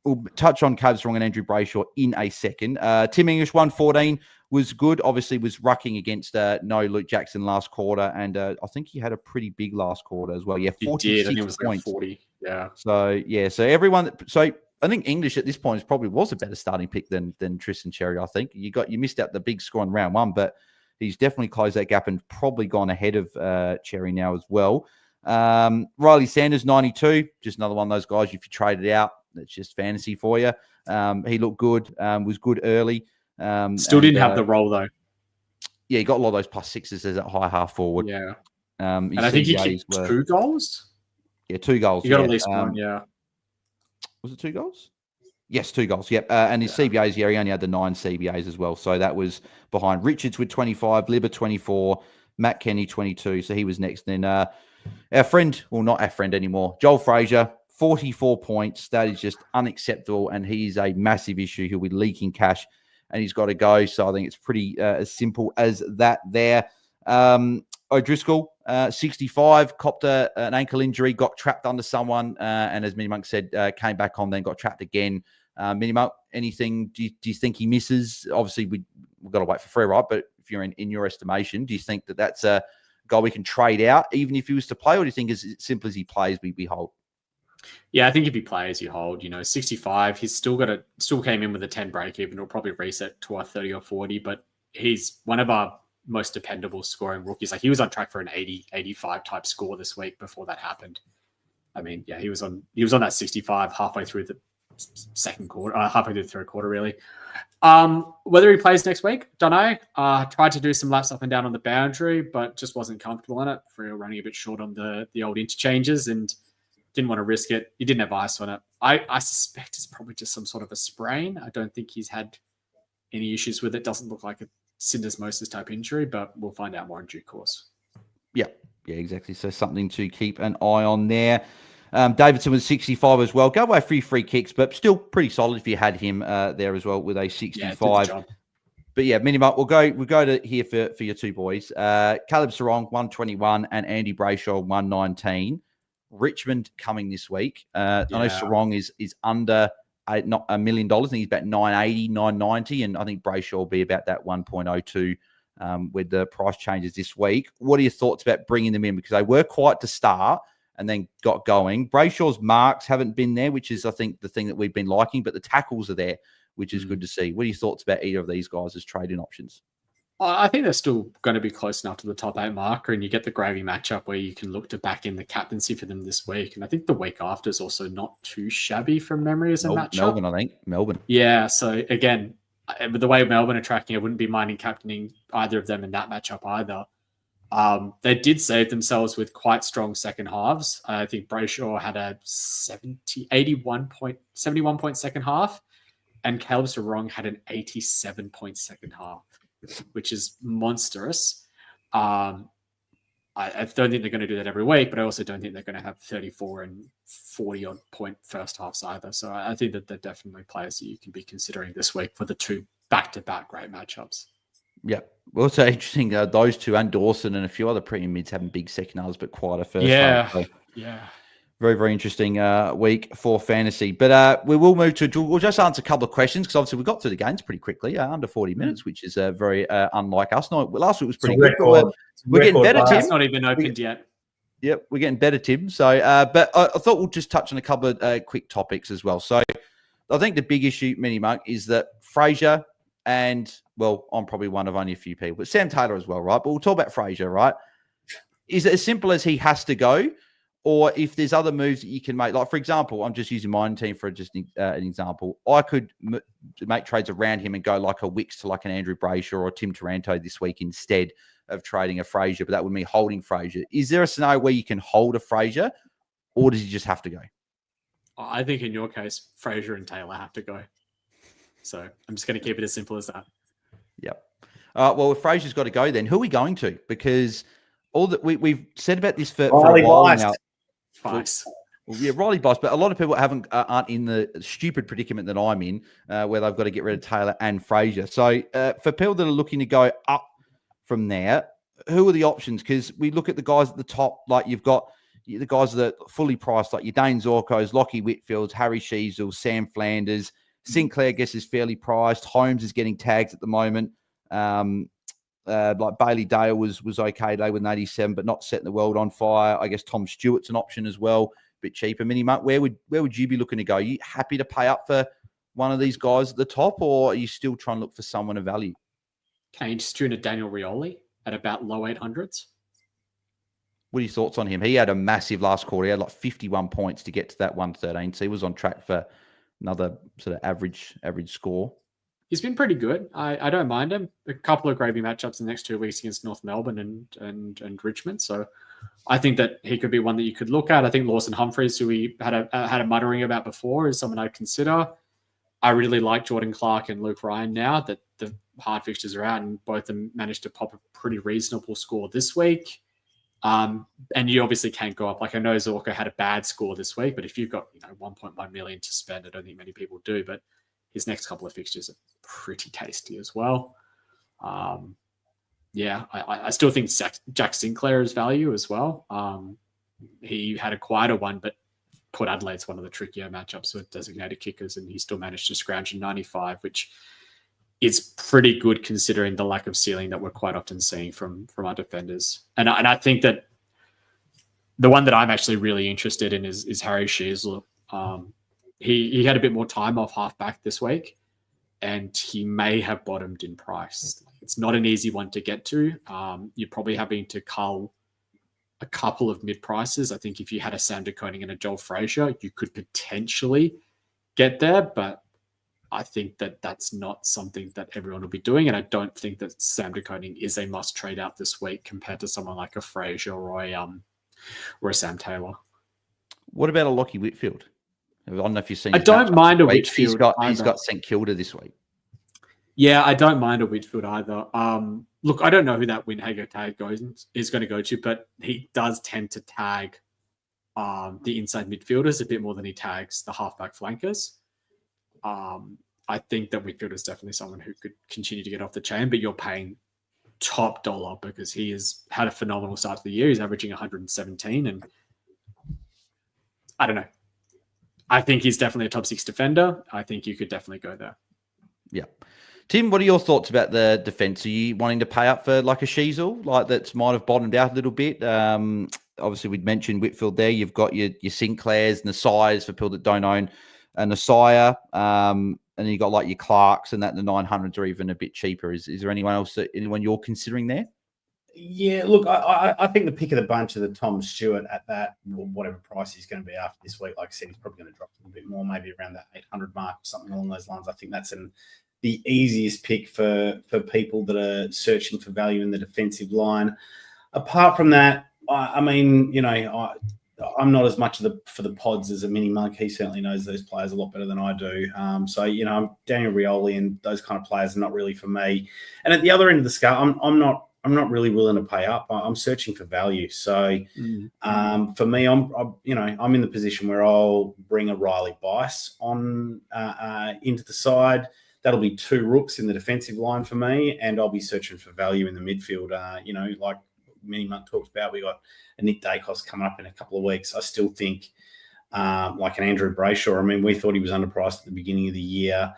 We'll touch on Cavs Wrong and Andrew Brayshaw in a second. Tim English, 114 was good. Obviously was rucking against no Luke Jackson last quarter. And I think he had a pretty big last quarter as well. Yeah, 46 I think it was points. Like 40. Yeah. So, so everyone... So I think English at this point probably was a better starting pick than Tristan Cherry, I think. You missed out the big score in round 1, but he's definitely closed that gap and probably gone ahead of Cherry now as well. Riley Sanders, 92, just another one of those guys. If you trade it out, that's just fantasy for you. He looked good, was good early. Still didn't have the role though. Yeah, he got a lot of those +6s as that high half forward. Yeah. And I think he kicked 2 goals. Yeah, 2 goals. He got at least one, yeah. Was it 2 goals? Yes, 2 goals. Yep. And his CBAs, he only had the 9 CBAs as well. So that was behind Richards with 25, Libba 24, Matt Kenny 22. So he was next. Then our friend, well, not our friend anymore, Joel Frazier, 44 points. That is just unacceptable. And he's a massive issue. He'll be leaking cash and he's got to go. So I think it's pretty as simple as that there. O'Driscoll, 65, copped an ankle injury, got trapped under someone, and as MiniMonk said, came back on, then got trapped again. MiniMonk, anything, do you think he misses? Obviously, we've got to wait for free, right? But if you're in your estimation, do you think that that's a guy we can trade out, even if he was to play, or do you think as simple as he plays, we hold? Yeah, I think if he plays, you hold. 65. He's still came in with a 10 break even. It'll probably reset to a 30 or 40, but he's one of our most dependable scoring rookies. Like he was on track for an 80, 85 type score this week before that happened. I mean, yeah, he was on that 65 halfway through the second quarter, halfway through the third quarter, really. Whether he plays next week, don't know. Tried to do some laps up and down on the boundary, but just wasn't comfortable in it. Freo running a bit short on the old interchanges and didn't want to risk it. He didn't have ice on it. I suspect it's probably just some sort of a sprain. I don't think he's had any issues with it. Doesn't look like a syndesmosis type injury, but we'll find out more in due course. Yeah, exactly. So something to keep an eye on there. Davidson was 65 as well. Go away free kicks, but still pretty solid if you had him there as well with a 65. Yeah, but yeah, MiniMonk, we'll go to here for your two boys. Caleb Sarong, 121, and Andy Brayshaw, 119. Richmond coming this week. I know Sarong is under not $1 million. I think he's about 980, 990, and I think Brayshaw will be about that 1.02 with the price changes this week. What are your thoughts about bringing them in? Because they were quiet to start and then got going. Brayshaw's marks haven't been there, which is, I think, the thing that we've been liking, but the tackles are there, which is good to see. What are your thoughts about either of these guys as trade-in options? I think they're still going to be close enough to the top 8 marker, and you get the gravy matchup where you can look to back in the captaincy for them this week. And I think the week after is also not too shabby from memory as a matchup. Melbourne, I think. Melbourne. Yeah, so again, with the way Melbourne are tracking, I wouldn't be minding captaining either of them in that matchup either. They did save themselves with quite strong second halves. I think Brayshaw had a 71 point second half, and Caleb Sarong had an 87 point second half, which is monstrous. I don't think they're going to do that every week, but I also don't think they're going to have 34 and 40 odd point first halves either. So I think that they're definitely players that you can be considering this week for the 2 back-to-back great matchups. Yeah. Well, it's interesting. Those two and Dawson and a few other premium mids having big second halves, but quieter first half. So very, very interesting week for fantasy. But we will move to, we'll just answer a couple of questions because obviously we got through the games pretty quickly, under 40 minutes, which is very unlike us. No, last week was pretty good. But we're getting better, Tim. It's not even opened yet. Yep, we're getting better, Tim. So, but I thought we'll just touch on a couple of quick topics as well. So I think the big issue, MiniMonk, is that Frazier and, well, I'm probably one of only a few people, but Sam Taylor as well, right? But we'll talk about Frazier, right? Is it as simple as he has to go? Or if there's other moves that you can make, like, for example, I'm just using my team for just an example. I could make trades around him and go like a Wicks to like an Andrew Brayshaw or Tim Taranto this week instead of trading a Frazier, but that would mean holding Frazier. Is there a scenario where you can hold a Frazier, or does he just have to go? I think in your case, Frazier and Taylor have to go. So I'm just going to keep it as simple as that. Yep. Well, if Frazier's got to go, then who are we going to? Because all that we've said about this for a while now. Yeah, Riley Boss, but a lot of people aren't in the stupid predicament that I'm in, where they've got to get rid of Taylor and Frazier. So for people that are looking to go up from there, who are the options? Because we look at the guys at the top, like you've got the guys that are fully priced, like your Dane Zorkos, Lockie Whitfields, Harry Sheasel, Sam Flanders. Sinclair, I guess, is fairly priced. Holmes is getting tags at the moment. Like Bailey Dale was okay today with an 87, but not setting the world on fire. I guess Tom Stewart's an option as well, a bit cheaper. MiniMonk, where would you be looking to go? Are you happy to pay up for one of these guys at the top, or are you still trying to look for someone of value? Can you just tune a Daniel Rioli at about low 800s? What are your thoughts on him? He had a massive last quarter. He had like 51 points to get to that 113. So he was on track for another sort of average score. He's been pretty good. I don't mind him. A couple of gravy matchups in the next 2 weeks against North Melbourne and Richmond. So I think that he could be one that you could look at. I think Lawson Humphreys, who we had a muttering about before, is someone I'd consider. I really like Jordan Clark and Luke Ryan now that the hard fixtures are out, and both of them managed to pop a pretty reasonable score this week. And you obviously can't go up. Like, I know Zorko had a bad score this week, but if you've got 1.1 million to spend, I don't think many people do. But his next couple of fixtures are pretty tasty as well. I still think Jack Sinclair is value as well. He had a quieter one, but Port Adelaide's one of the trickier matchups with designated kickers, and he still managed to scrounge a 95, which is pretty good considering the lack of ceiling that we're quite often seeing from our defenders. And I think that the one that I'm actually really interested in is Harry Sheasler. He had a bit more time off halfback this week, and he may have bottomed in price. It's not an easy one to get to. You're probably having to cull a couple of mid prices. I think if you had a Sam De Koning and a Joel Frazier, you could potentially get there, but I think that that's not something that everyone will be doing. And I don't think that Sam De Koning is a must trade out this week compared to someone like a Frazier or a Sam Taylor. What about a Lockie Whitfield? I don't know if you've seen. I don't mind a Whitfield. He's got St Kilda this week. Yeah, I don't mind a Whitfield either. Look, I don't know who that Winhager tag is going to go to, but he does tend to tag the inside midfielders a bit more than he tags the halfback flankers. I think that Whitfield is definitely someone who could continue to get off the chain, but you're paying top dollar because he has had a phenomenal start to the year. He's averaging 117, and I don't know. I think he's definitely a top 6 defender. I think you could definitely go there. Yeah. Tim, what are your thoughts about the defence? Are you wanting to pay up for like a Sheasel, like that's might have bottomed out a little bit? Obviously, we'd mentioned Whitfield there. You've got your Sinclairs and the Sires for people that don't own an Asaya. And then you've got like your Clarks and that the 900s are even a bit cheaper. Is there anyone you're considering there? Yeah, look, I think the pick of the bunch of the Tom Stewart at that, whatever price he's going to be after this week, like I said, he's probably going to drop a little bit more, maybe around that 800 mark or something along those lines. I think that's the easiest pick for people that are searching for value in the defensive line. Apart from that, I mean, I'm not as much for the pods as a MiniMonk. He certainly knows those players a lot better than I do. So Daniel Rioli and those kind of players are not really for me. And at the other end of the scale, I'm not really willing to pay up. I'm searching for value. So for me, I'm in the position where I'll bring a Riley Bice on into the side. That'll be 2 rooks in the defensive line for me, and I'll be searching for value in the midfield. Like MiniMonk talks about, we got a Nick Dacos coming up in a couple of weeks. I still think like an Andrew Brayshaw. I mean, we thought he was underpriced at the beginning of the year.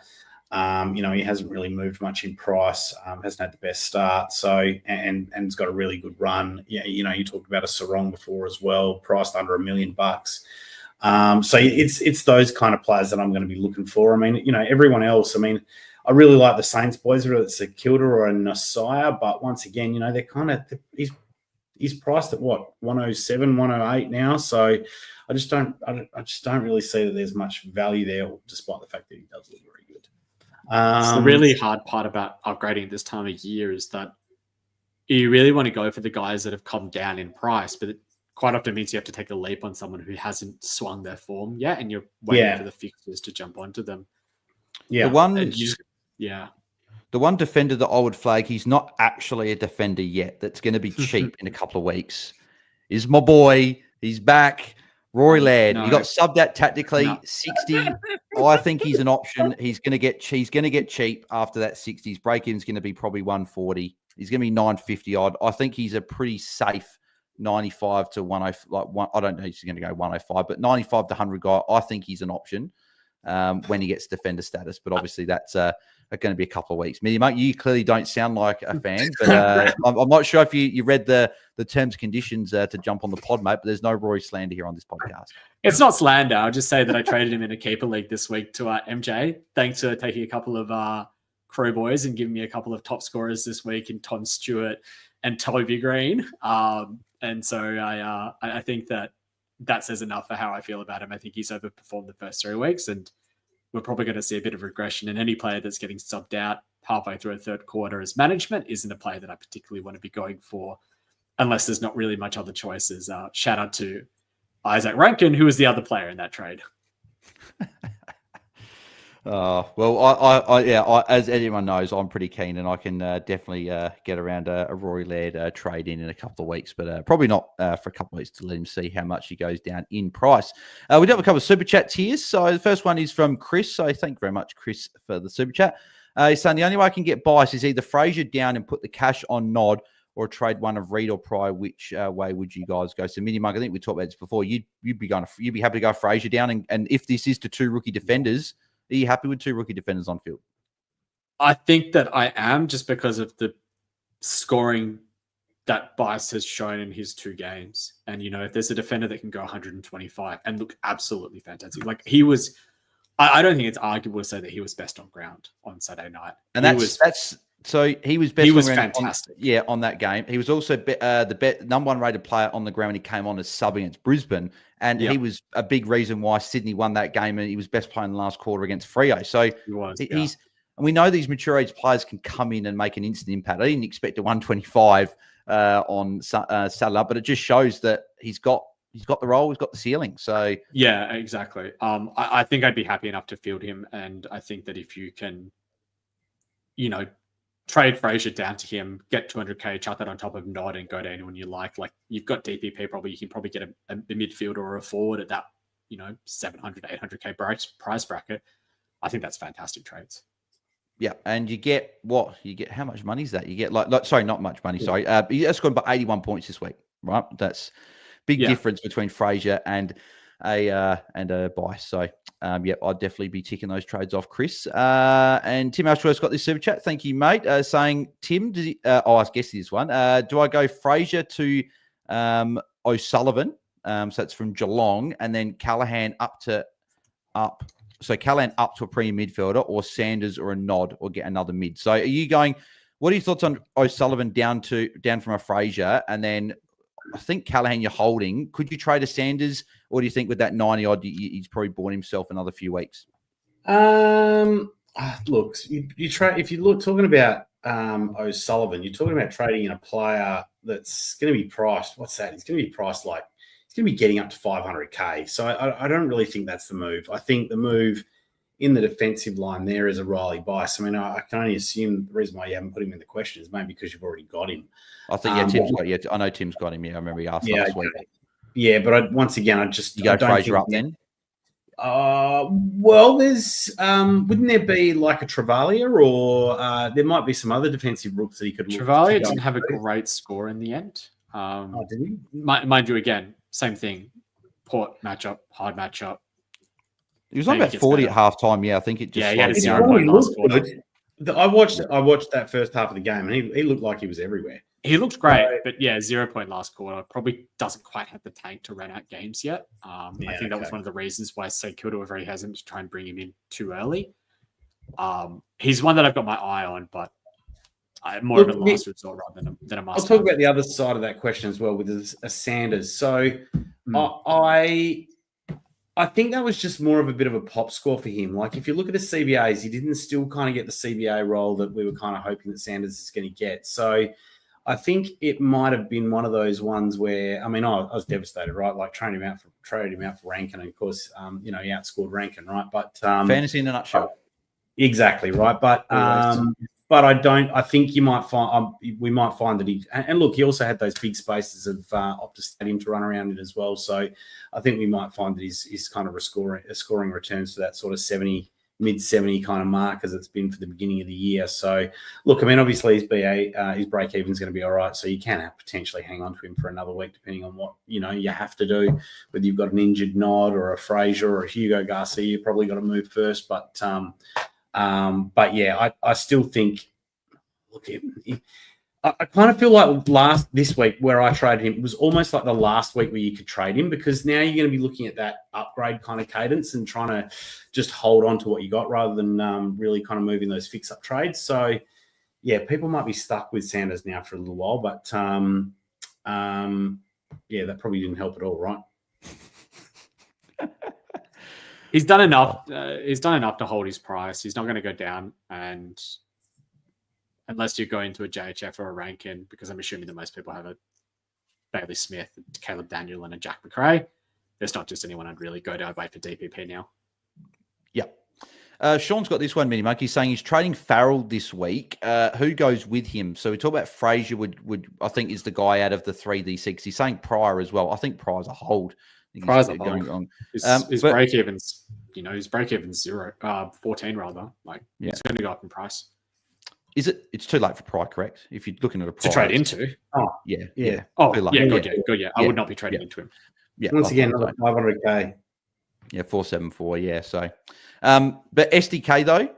He hasn't really moved much in price, hasn't had the best start. So, and it's got a really good run. Yeah. You talked about a Sarong before as well, priced under $1 million. So it's those kind of players that I'm going to be looking for. I mean, everyone else, I really like the Saints boys, whether it's a Kilda or a Nasiah, but once again, they're kind of, he's priced at what, 107, 108 now. So I just don't really see that there's much value there, despite the fact that he does look very good. It's the really hard part about upgrading this time of year is that you really want to go for the guys that have come down in price, but it quite often means you have to take a leap on someone who hasn't swung their form yet, and you're waiting for the fixtures to jump onto them. Yeah. The one defender that I would flag, he's not actually a defender yet, that's going to be cheap in a couple of weeks, is my boy. He's back. Rory Laird. No. He got subbed out tactically, 60. I think he's an option. He's going to get cheap after that 60. His break-in's going to be probably 140. He's going to be 950 odd. I think he's a pretty safe 95 to 105. I don't know if he's going to go 105, but 95 to 100 guy. I think he's an option when he gets defender status. But obviously that's going to be a couple of weeks. MiniMonk, you clearly don't sound like a fan, but I'm not sure if you read the terms and conditions to jump on the pod, mate, but there's no Rory slander here on this podcast. It's not slander. I'll just say that I traded him in a keeper league this week to MJ. Thanks for taking a couple of Crow Boys and giving me a couple of top scorers this week in Tom Stewart and Toby Green. And so I think that says enough for how I feel about him. I think he's overperformed the first 3 weeks, and we're probably going to see a bit of regression. And any player that's getting subbed out halfway through a third quarter as management isn't a player that I particularly want to be going for unless there's not really much other choices. Shout out to Isaac Rankin, who was the other player in that trade. Well, as anyone knows, I'm pretty keen, and I can definitely get around a Rory Laird trade in a couple of weeks, but probably not for a couple of weeks to let him see how much he goes down in price. We do have a couple of super chats here. So the first one is from Chris. So thank you very much, Chris, for the super chat. He's saying the only way I can get bias is either Fraser down and put the cash on Nod, or trade one of Reed or Pryor. Which way would you guys go? So MiniMonk, I think we talked about this before. You'd be happy to go Fraser down, and if this is to 2 rookie defenders. Are you happy with 2 rookie defenders on field? I think that I am, just because of the scoring that Bice has shown in his 2 games. And, if there's a defender that can go 125 and look absolutely fantastic. Like he was, I don't think it's arguable to say that he was best on ground on Saturday night. And he was best. He was fantastic. On that game. He was also the number 1 rated player on the ground when he came on as sub against Brisbane. And he was a big reason why Sydney won that game, and he was best player in the last quarter against Freo. So and we know these mature age players can come in and make an instant impact. I didn't expect a 125 on Saturday, but it just shows that he's got the role, he's got the ceiling. So yeah, exactly. I think I'd be happy enough to field him, and I think that if you can, trade Fraser down to him, get 200k, chuck that on top of Nod, and go to anyone you like. Like you've got DPP, you can probably get a midfielder or a forward at that, 700, 800k price bracket. I think that's fantastic trades. Yeah, and you get what? You get how much money is that? You get sorry, not much money. Sorry, you scored about 81 points this week, right? That's big difference between Fraser and a Bice. So I'd definitely be ticking those trades off, Chris. And Tim Ashworth's got this super chat. Thank you, mate. Saying, Tim, does he, I guess this one. Do I go Fraser to O'Sullivan? So that's from Geelong, and then Callahan up. So Callahan up to a premium midfielder, or Sanders or a Nod, or get another mid. So are you going? What are your thoughts on O'Sullivan down from a Fraser, and then I think Callahan you're holding? Could you trade a Sanders, or do you think with that 90 odd, he's probably bought himself another few weeks? Look, you trade if you look talking about O'Sullivan, you're talking about trading in a player that's going to be priced. What's that? It's going to be priced like it's going to be getting up to 500k. So I don't really think that's the move. I think the move in the defensive line there is a Riley Bice. I mean, I can only assume the reason why you haven't put him in the question is maybe because you've already got him. I think I know Tim's got him. Yeah, I remember he asked last week. Yeah, but once again, I go Fraser up then. Well, there's wouldn't there be like a Travalia, or there might be some other defensive rooks that he could. Travalia didn't have a great score in the end. Did he? Mind you, again, same thing. Port matchup, hard matchup. He was on about 40 at halftime. Yeah, I think it just. Yeah, he had a 0 point last quarter. I watched that first half of the game, and he looked like he was everywhere. He looked great, but 0 point last quarter. Probably doesn't quite have the tank to run out games yet. I think that was one of the reasons why St Kilda were very hesitant to try and bring him in too early. He's one that I've got my eye on, but more of a last resort rather than a must. I'll talk about the other side of that question as well with a Sanders. So I think that was just more of a bit of a pop score for him. Like if you look at the CBAs, he didn't still kind of get the CBA role that we were kind of hoping that Sanders is going to get. So I think it might have been one of those ones where, I mean, I was devastated, right? Like traded him out for Rankin, and of course, he outscored Rankin, right? But fantasy in a nutshell. Exactly right, but I think we might find that and look, he also had those big spaces of Optus Stadium to run around in as well. So I think we might find that he's kind of scoring returns to that sort of 70, mid-70 kind of mark as it's been for the beginning of the year. So look, I mean, obviously his break even is going to be all right. So you can potentially hang on to him for another week, depending on what you have to do. Whether you've got an injured Nod or a Fraser or a Hugo Garcia, you've probably got to move first. But yeah, I still think, look, I kind of feel like this week where I traded him was almost like the last week where you could trade him, because now you're going to be looking at that upgrade kind of cadence and trying to just hold on to what you got rather than really kind of moving those fix-up trades. So, yeah, people might be stuck with Sanders now for a little while, but yeah, that probably didn't help at all, right? He's done enough. He's done enough to hold his price. He's not going to go down, and unless you go into a JHF or a Rankin, because I'm assuming that most people have a Bailey Smith, Caleb Daniel, and a Jack McRae. There's not just anyone I'd really go to. I'd wait for DPP now. Yep. Sean's got this one, MiniMonk. He's saying he's trading Farrell this week. Who goes with him? So we talk about Frazier would I think is the guy out of the 3D6. He's saying Pryor as well. I think Pryor's a hold. Pryor's a hold. His break-even's, his break-even's 14 rather. Like, it's going to go up in price. Is it? It's too late for Pryor, correct? If you're looking at a Pryor to trade into. Oh, yeah. Oh, yeah, good. I would not be trading into him. Yeah. Once again, another 500K. Yeah, 474. Yeah. So, but SDK though,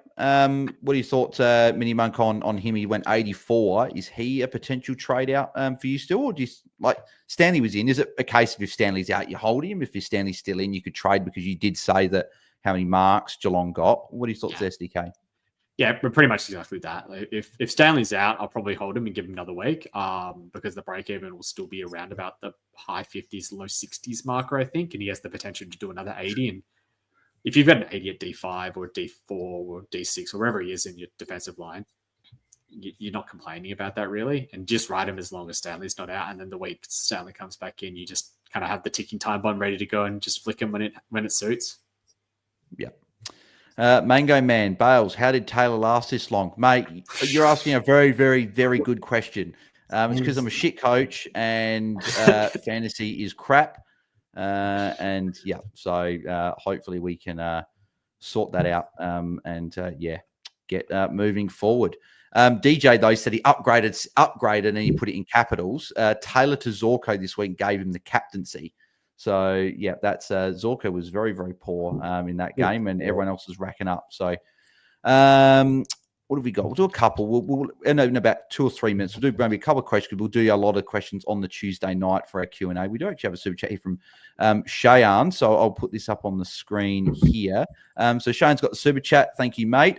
what are your thoughts, MiniMonk, on him? He went 84. Is he a potential trade out for you still, or do you like Stanley was in? Is it a case of if Stanley's out, you hold him? If Stanley's still in, you could trade because you did say that how many marks Geelong got? What are your thoughts, SDK? Yeah, we're pretty much exactly that. If Stanley's out, I'll probably hold him and give him another week because the break-even will still be around about the high 50s, low 60s marker, I think, and he has the potential to do another 80. And if you've got an 80 at D5 or D4 or D6 or wherever he is in your defensive line, you're not complaining about that really, and just ride him as long as Stanley's not out. And then the week Stanley comes back in, you just kind of have the ticking time bomb ready to go and just flick him when it suits. Yeah. Mango Man, Bales, how did Taylor last this long? Mate, you're asking a very, very, very good question. It's because I'm a shit coach and fantasy is crap. And yeah, so hopefully we can sort that out and get moving forward. DJ, though, said he upgraded and he put it in capitals. Taylor to Zorko this week gave him the captaincy. So, yeah, that's Zorko was very, very poor in that game, and everyone else was racking up. So, what have we got? We'll do a couple. We'll in about 2 or 3 minutes. We'll do maybe a couple of questions. We'll do a lot of questions on the Tuesday night for our Q&A. We do actually have a super chat here from Shayan, so I'll put this up on the screen here. So, Shayan's got the super chat. Thank you, mate.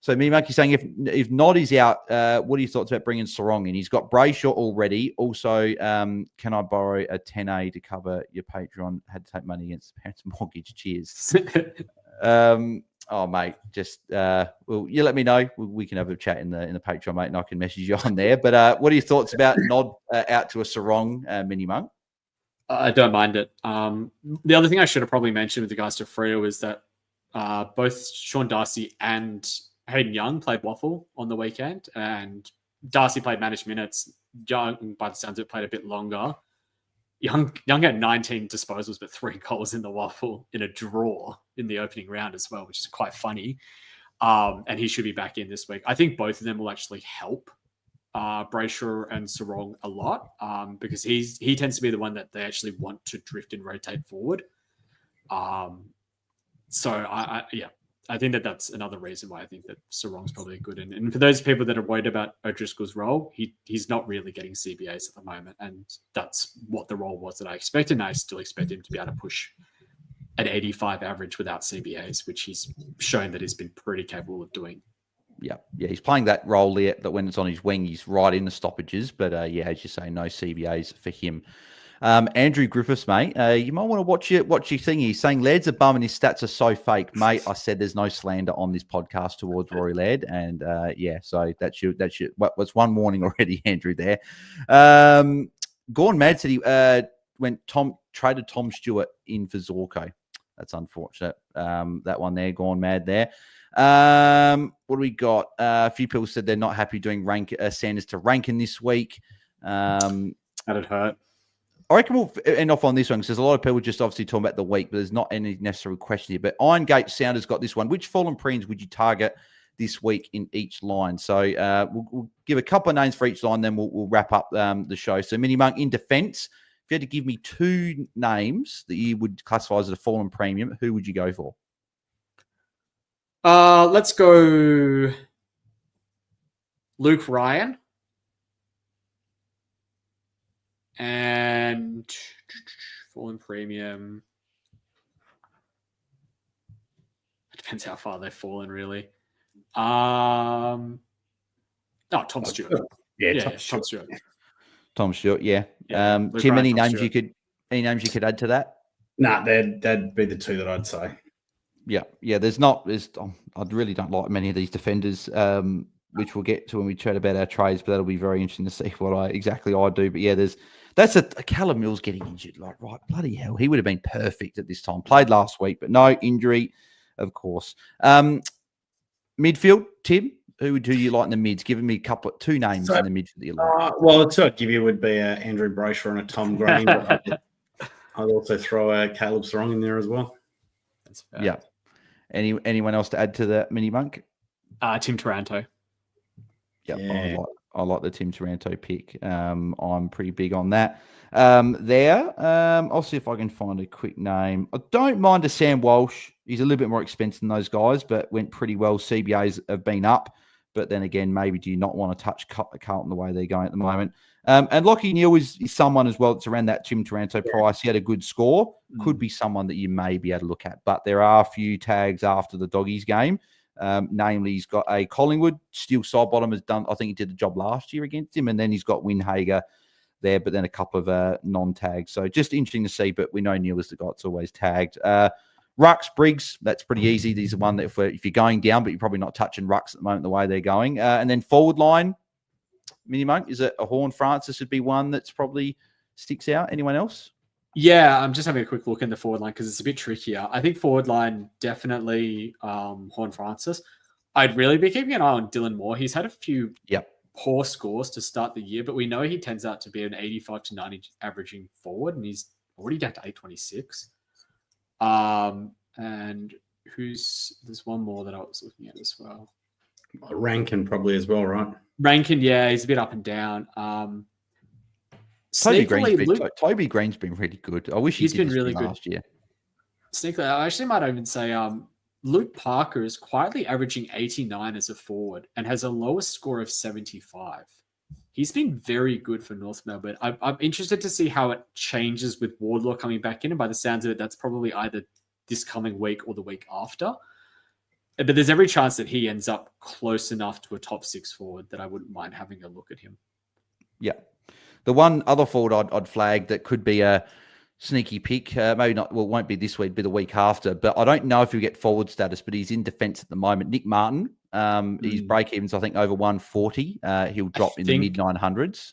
So, MiniMonk is saying if Nod is out, what are your thoughts about bringing Sarong in? He's got Brayshaw already. Also, can I borrow a 10A to cover your Patreon? Had to take money against the parents' mortgage. Cheers. Oh, mate, just well, you let me know. We can have a chat in the Patreon, mate, and I can message you on there. But what are your thoughts about Nod out to a Sarong, MiniMonk? I don't mind it. The other thing I should have probably mentioned with regards to Freo is that both Sean Darcy and Hayden Young played Waffle on the weekend, and Darcy played managed minutes. Young, by the sounds of it, played a bit longer. Young had 19 disposals, but 3 goals in the Waffle in a draw in the opening round as well, which is quite funny. And he should be back in this week. I think both of them will actually help Brayshaw and Sarong a lot because he tends to be the one that they actually want to drift and rotate forward. So I think that's another reason why I think that Sarong's probably good. And for those people that are worried about O'Driscoll's role, he's not really getting CBAs at the moment. And that's what the role was that I expected. And I still expect him to be able to push an 85 average without CBAs, which he's shown that he's been pretty capable of doing. Yeah, he's playing that role there, that when it's on his wing, he's right in the stoppages. But as you say, no CBAs for him. Andrew Griffiths, mate, you might want to watch your thing. He's saying Laird's a bum and his stats are so fake, mate. I said there's no slander on this podcast towards Rory Laird, and so that's your. What's one warning already, Andrew? There, Gordon Mad said he traded Tom Stewart in for Zorko. That's unfortunate. That one there, Gone Mad there. What do we got? A few people said they're not happy doing Sanders to Rankin this week. That'd hurt. I reckon we'll end off on this one because there's a lot of people just obviously talking about the week, but there's not any necessary question here. But Irongate Sounders got this one. Which fallen preens would you target this week in each line? So we'll give a couple of names for each line, then we'll wrap up the show. So MiniMonk, in defence, if you had to give me 2 names that you would classify as a fallen premium, who would you go for? Let's go Luke Ryan And fallen premium. It depends how far they've fallen, really. Tom Stewart. Yeah, Tom Stewart. Tom Stewart, yeah. Luke Tim, Ryan, any Tom names Stewart. you could add to that? Nah, that'd be the two that I'd say. Yeah. I really don't like many of these defenders, which we'll get to when we chat about our trades, but that'll be very interesting to see what I do. But yeah, that's a Callum Mills getting injured. Like, right, bloody hell, he would have been perfect at this time. Played last week, but no injury, of course. Midfield, Tim, who do you like in the mids? Give me two names in the midfield that you like. Well, the two I'd give you would be Andrew Brayshaw and a Tom Green. But I'd also throw Caleb Sarong in there as well. That's fair. Yeah. Anyone else to add to the Mini-Monk? Tim Taranto. Yep, Yeah. I like the Tim Taranto pick. I'm pretty big on that. I'll see if I can find a quick name. I don't mind a Sam Walsh. He's a little bit more expensive than those guys, but went pretty well. CBAs have been up, but then again, maybe do you not want to touch Carlton the way they're going at the moment? And Lockie Neal is someone as well that's around that Tim Taranto price. He had a good score. Could be someone that you may be able to look at, but there are a few tags after the Doggies game. Namely, he's got a Collingwood. Steel Sidebottom has done, I think he did the job last year against him, and then he's got Windhager there, but then a couple of non-tags. So just interesting to see, but we know Neil is the guy that's always tagged. Rucks, Briggs, that's pretty easy. These are one that if you're going down, but you're probably not touching Rucks at the moment the way they're going. And then forward line, Mini-Monk, is it a Horn Francis would be one that's probably sticks out? Anyone else? Yeah, I'm just having a quick look in the forward line because it's a bit trickier. I think forward line, definitely Horn Francis. I'd really be keeping an eye on Dylan Moore. He's had a few poor scores to start the year, but we know he tends out to be an 85 to 90 averaging forward, and he's already down to 826. And there's one more that I was looking at as well. Rankin probably as well, right? Rankin, yeah, he's a bit up and down. Toby Green's been really good. I wish he's been really good last year. Sneakily, I actually might even say Luke Parker is quietly averaging 89 as a forward and has a lowest score of 75. He's been very good for North Melbourne. I'm interested to see how it changes with Wardlaw coming back in, and by the sounds of it, that's probably either this coming week or the week after. But there's every chance that he ends up close enough to a top 6 forward that I wouldn't mind having a look at him. Yeah. The one other forward I'd flag that could be a sneaky pick, maybe not, well, it won't be this week, be the week after, but I don't know if he'll get forward status, but he's in defence at the moment. Nick Martin, his break-evens, I think, over 140. He'll drop in the mid-900s.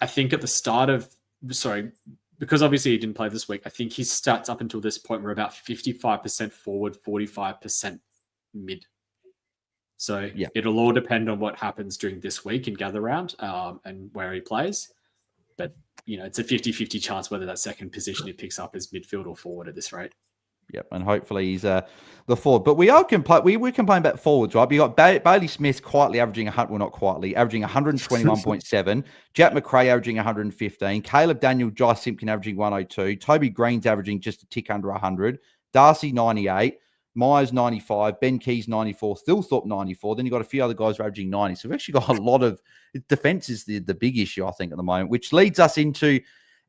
I think at the start of, because obviously he didn't play this week, I think his stats up until this point were about 55% forward, 45% mid. So it'll all depend on what happens during this week in gather round and where he plays. But, it's a 50-50 chance whether that second position he picks up is midfield or forward at this rate. Yep, and hopefully he's the forward. But we're complaining about forwards, right? We got Bailey Smith quietly averaging, averaging 121.7. Jack McRae averaging 115. Caleb Daniel, Jai Simpkin averaging 102. Toby Green's averaging just a tick under 100. Darcy 98. Myers 95, Ben Keys 94, Thilthorpe 94. Then you've got a few other guys averaging 90. So we've actually got a lot of defense is the big issue, I think, at the moment, which leads us into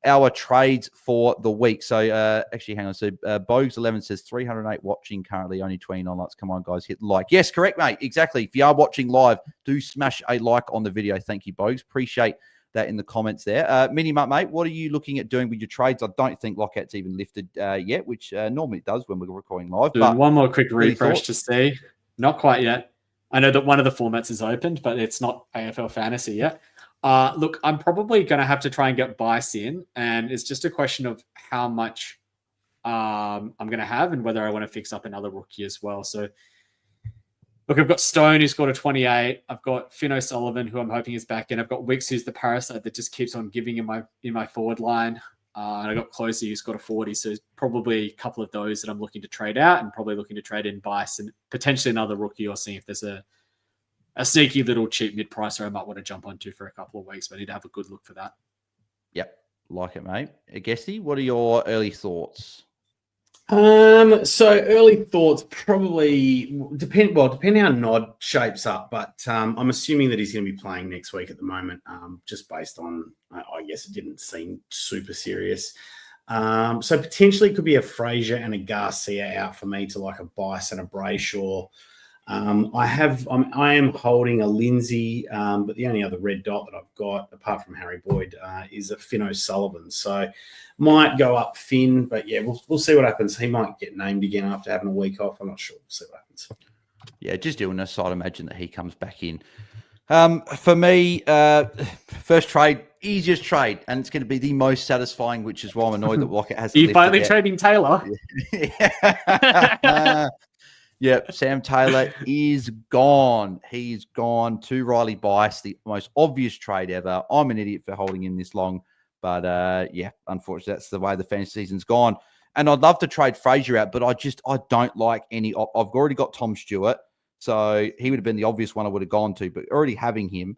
our trades for the week. So actually, hang on. So Bogues 11 says 308 watching currently, only 29 likes. Come on, guys, hit like. Yes, correct, mate. Exactly. If you are watching live, do smash a like on the video. Thank you, Bogues. Appreciate that in the comments there. Mini-Monk, mate, what are you looking at doing with your trades? I don't think Lockout's even lifted yet, which normally it does when we're recording live. But one more quick refresh to see. Not quite yet. I know that one of the formats is opened, but it's not AFL Fantasy yet. Look, I'm probably going to have to try and get Bice in, and it's just a question of how much I'm going to have and whether I want to fix up another rookie as well. So, look, I've got Stone, who scored a 28. I've got Finn O'Sullivan, who I'm hoping is back in. I've got Wicks, who's the parasite that just keeps on giving in my forward line. And I got Closey, who's got a 40. So probably a couple of those that I'm looking to trade out and probably looking to trade in Bice and potentially another rookie or seeing if there's a sneaky little cheap mid-pricer I might want to jump onto for a couple of weeks, but I need to have a good look for that. Yep. Like it, mate. Guesty, what are your early thoughts? So early thoughts probably depending how Nod shapes up, but I'm assuming that he's going to be playing next week at the moment, just based on, I guess it didn't seem super serious. So potentially it could be a Fraser and a Garcia out for me to like a Bice and a Brayshaw. I am holding a Lindsay, but the only other red dot that I've got, apart from Harry Boyd, is a Finn O'Sullivan. So might go up Finn, but yeah, we'll see what happens. He might get named again after having a week off. I'm not sure. We'll see what happens. Yeah, just illness. I'd imagine that he comes back in. For me, first trade, easiest trade, and it's going to be the most satisfying, which is why I'm annoyed that Lockett hasn't. Are you finally trading Taylor? Yep, Sam Taylor is gone. He's gone to Riley Bice, the most obvious trade ever. I'm an idiot for holding him this long, but yeah, unfortunately, that's the way the fantasy season's gone. And I'd love to trade Fraser out, but I don't like any. I've already got Tom Stewart, so he would have been the obvious one I would have gone to. But already having him,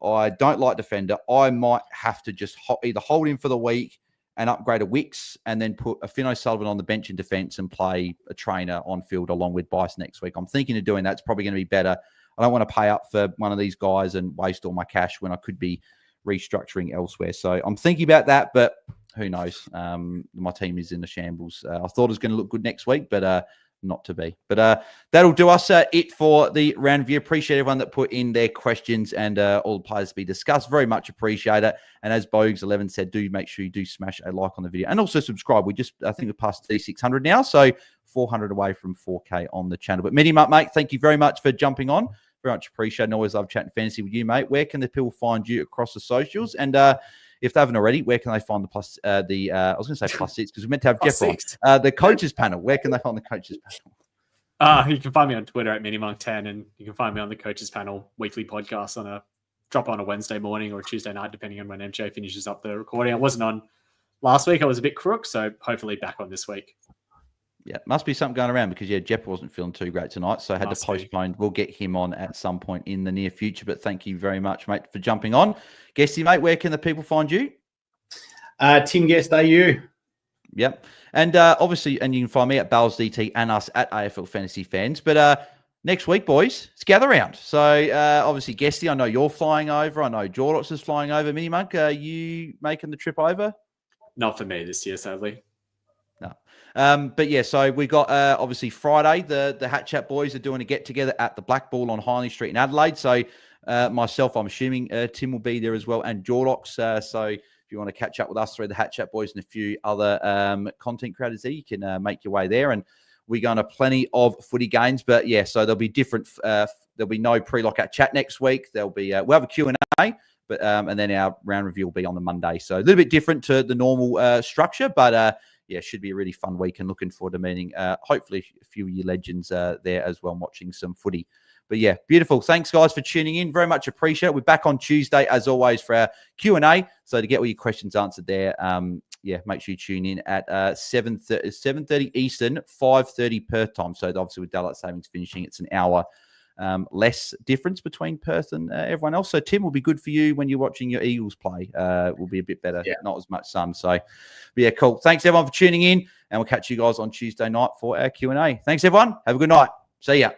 I don't like defender. I might have to just either hold him for the week and upgrade a Wicks, and then put a Finn O'Sullivan on the bench in defence and play a trainer on field along with Bice next week. I'm thinking of doing that. It's probably going to be better. I don't want to pay up for one of these guys and waste all my cash when I could be restructuring elsewhere. So I'm thinking about that, but who knows? My team is in the shambles. I thought it was going to look good next week, but not to be. But that'll do us it for the round review. Appreciate everyone that put in their questions and all the players to be discussed. Very much appreciate it. And as Bogues11 said, do make sure you do smash a like on the video and also subscribe. I think we're past 600 now, so 400 away from 4K on the channel. But MiniMonk, mate, thank you very much for jumping on. Very much appreciate it. Always love chatting fantasy with you, mate. Where can the people find you across the socials? And if they haven't already, where can they find I was going to say +6 because we meant to have Jeff on. The coaches panel. Where can they find the coaches panel? You can find me on Twitter at MiniMonk10, and you can find me on the coaches panel weekly podcast drop on a Wednesday morning or a Tuesday night, depending on when MJ finishes up the recording. I wasn't on last week. I was a bit crook, so hopefully back on this week. Yeah, must be something going around because, Jeff wasn't feeling too great tonight, so I had to postpone. We'll get him on at some point in the near future, but thank you very much, mate, for jumping on. Guesty, mate, where can the people find you? Tim Guest, AU. Yep. And obviously, and you can find me at BAILSDT and us at AFL Fantasy Fans. But next week, boys, it's gather round. So obviously, Guesty, I know you're flying over. I know Jordox is flying over. MiniMonk, are you making the trip over? Not for me this year, sadly. No. But yeah, so we got obviously Friday, the Hat Chat boys are doing a get together at the Black Ball on Hindley Street in Adelaide. So myself, I'm assuming Tim will be there as well, and Jordox. So if you want to catch up with us through the Hat Chat boys and a few other content creators there, you can make your way there. And we're going to plenty of footy games, but yeah, so there'll be different. There'll be no pre-lockout chat next week. There'll be we'll have a Q&A. But and then our round review will be on the Monday. So a little bit different to the normal structure, but yeah, should be a really fun week and looking forward to meeting hopefully a few of you legends there as well and watching some footy. But yeah, beautiful. Thanks, guys, for tuning in. Very much appreciate it. We're back on Tuesday, as always, for our Q&A. So to get all your questions answered there, yeah, make sure you tune in at 7:30 Eastern, 5:30 Perth time. So obviously with daylight savings finishing, it's an hour less difference between Perth and everyone else. So Tim will be good for you when you're watching your Eagles play. Will be a bit better, not as much sun. So yeah, cool. Thanks everyone for tuning in, and we'll catch you guys on Tuesday night for our Q&A. Thanks everyone. Have a good night. See ya.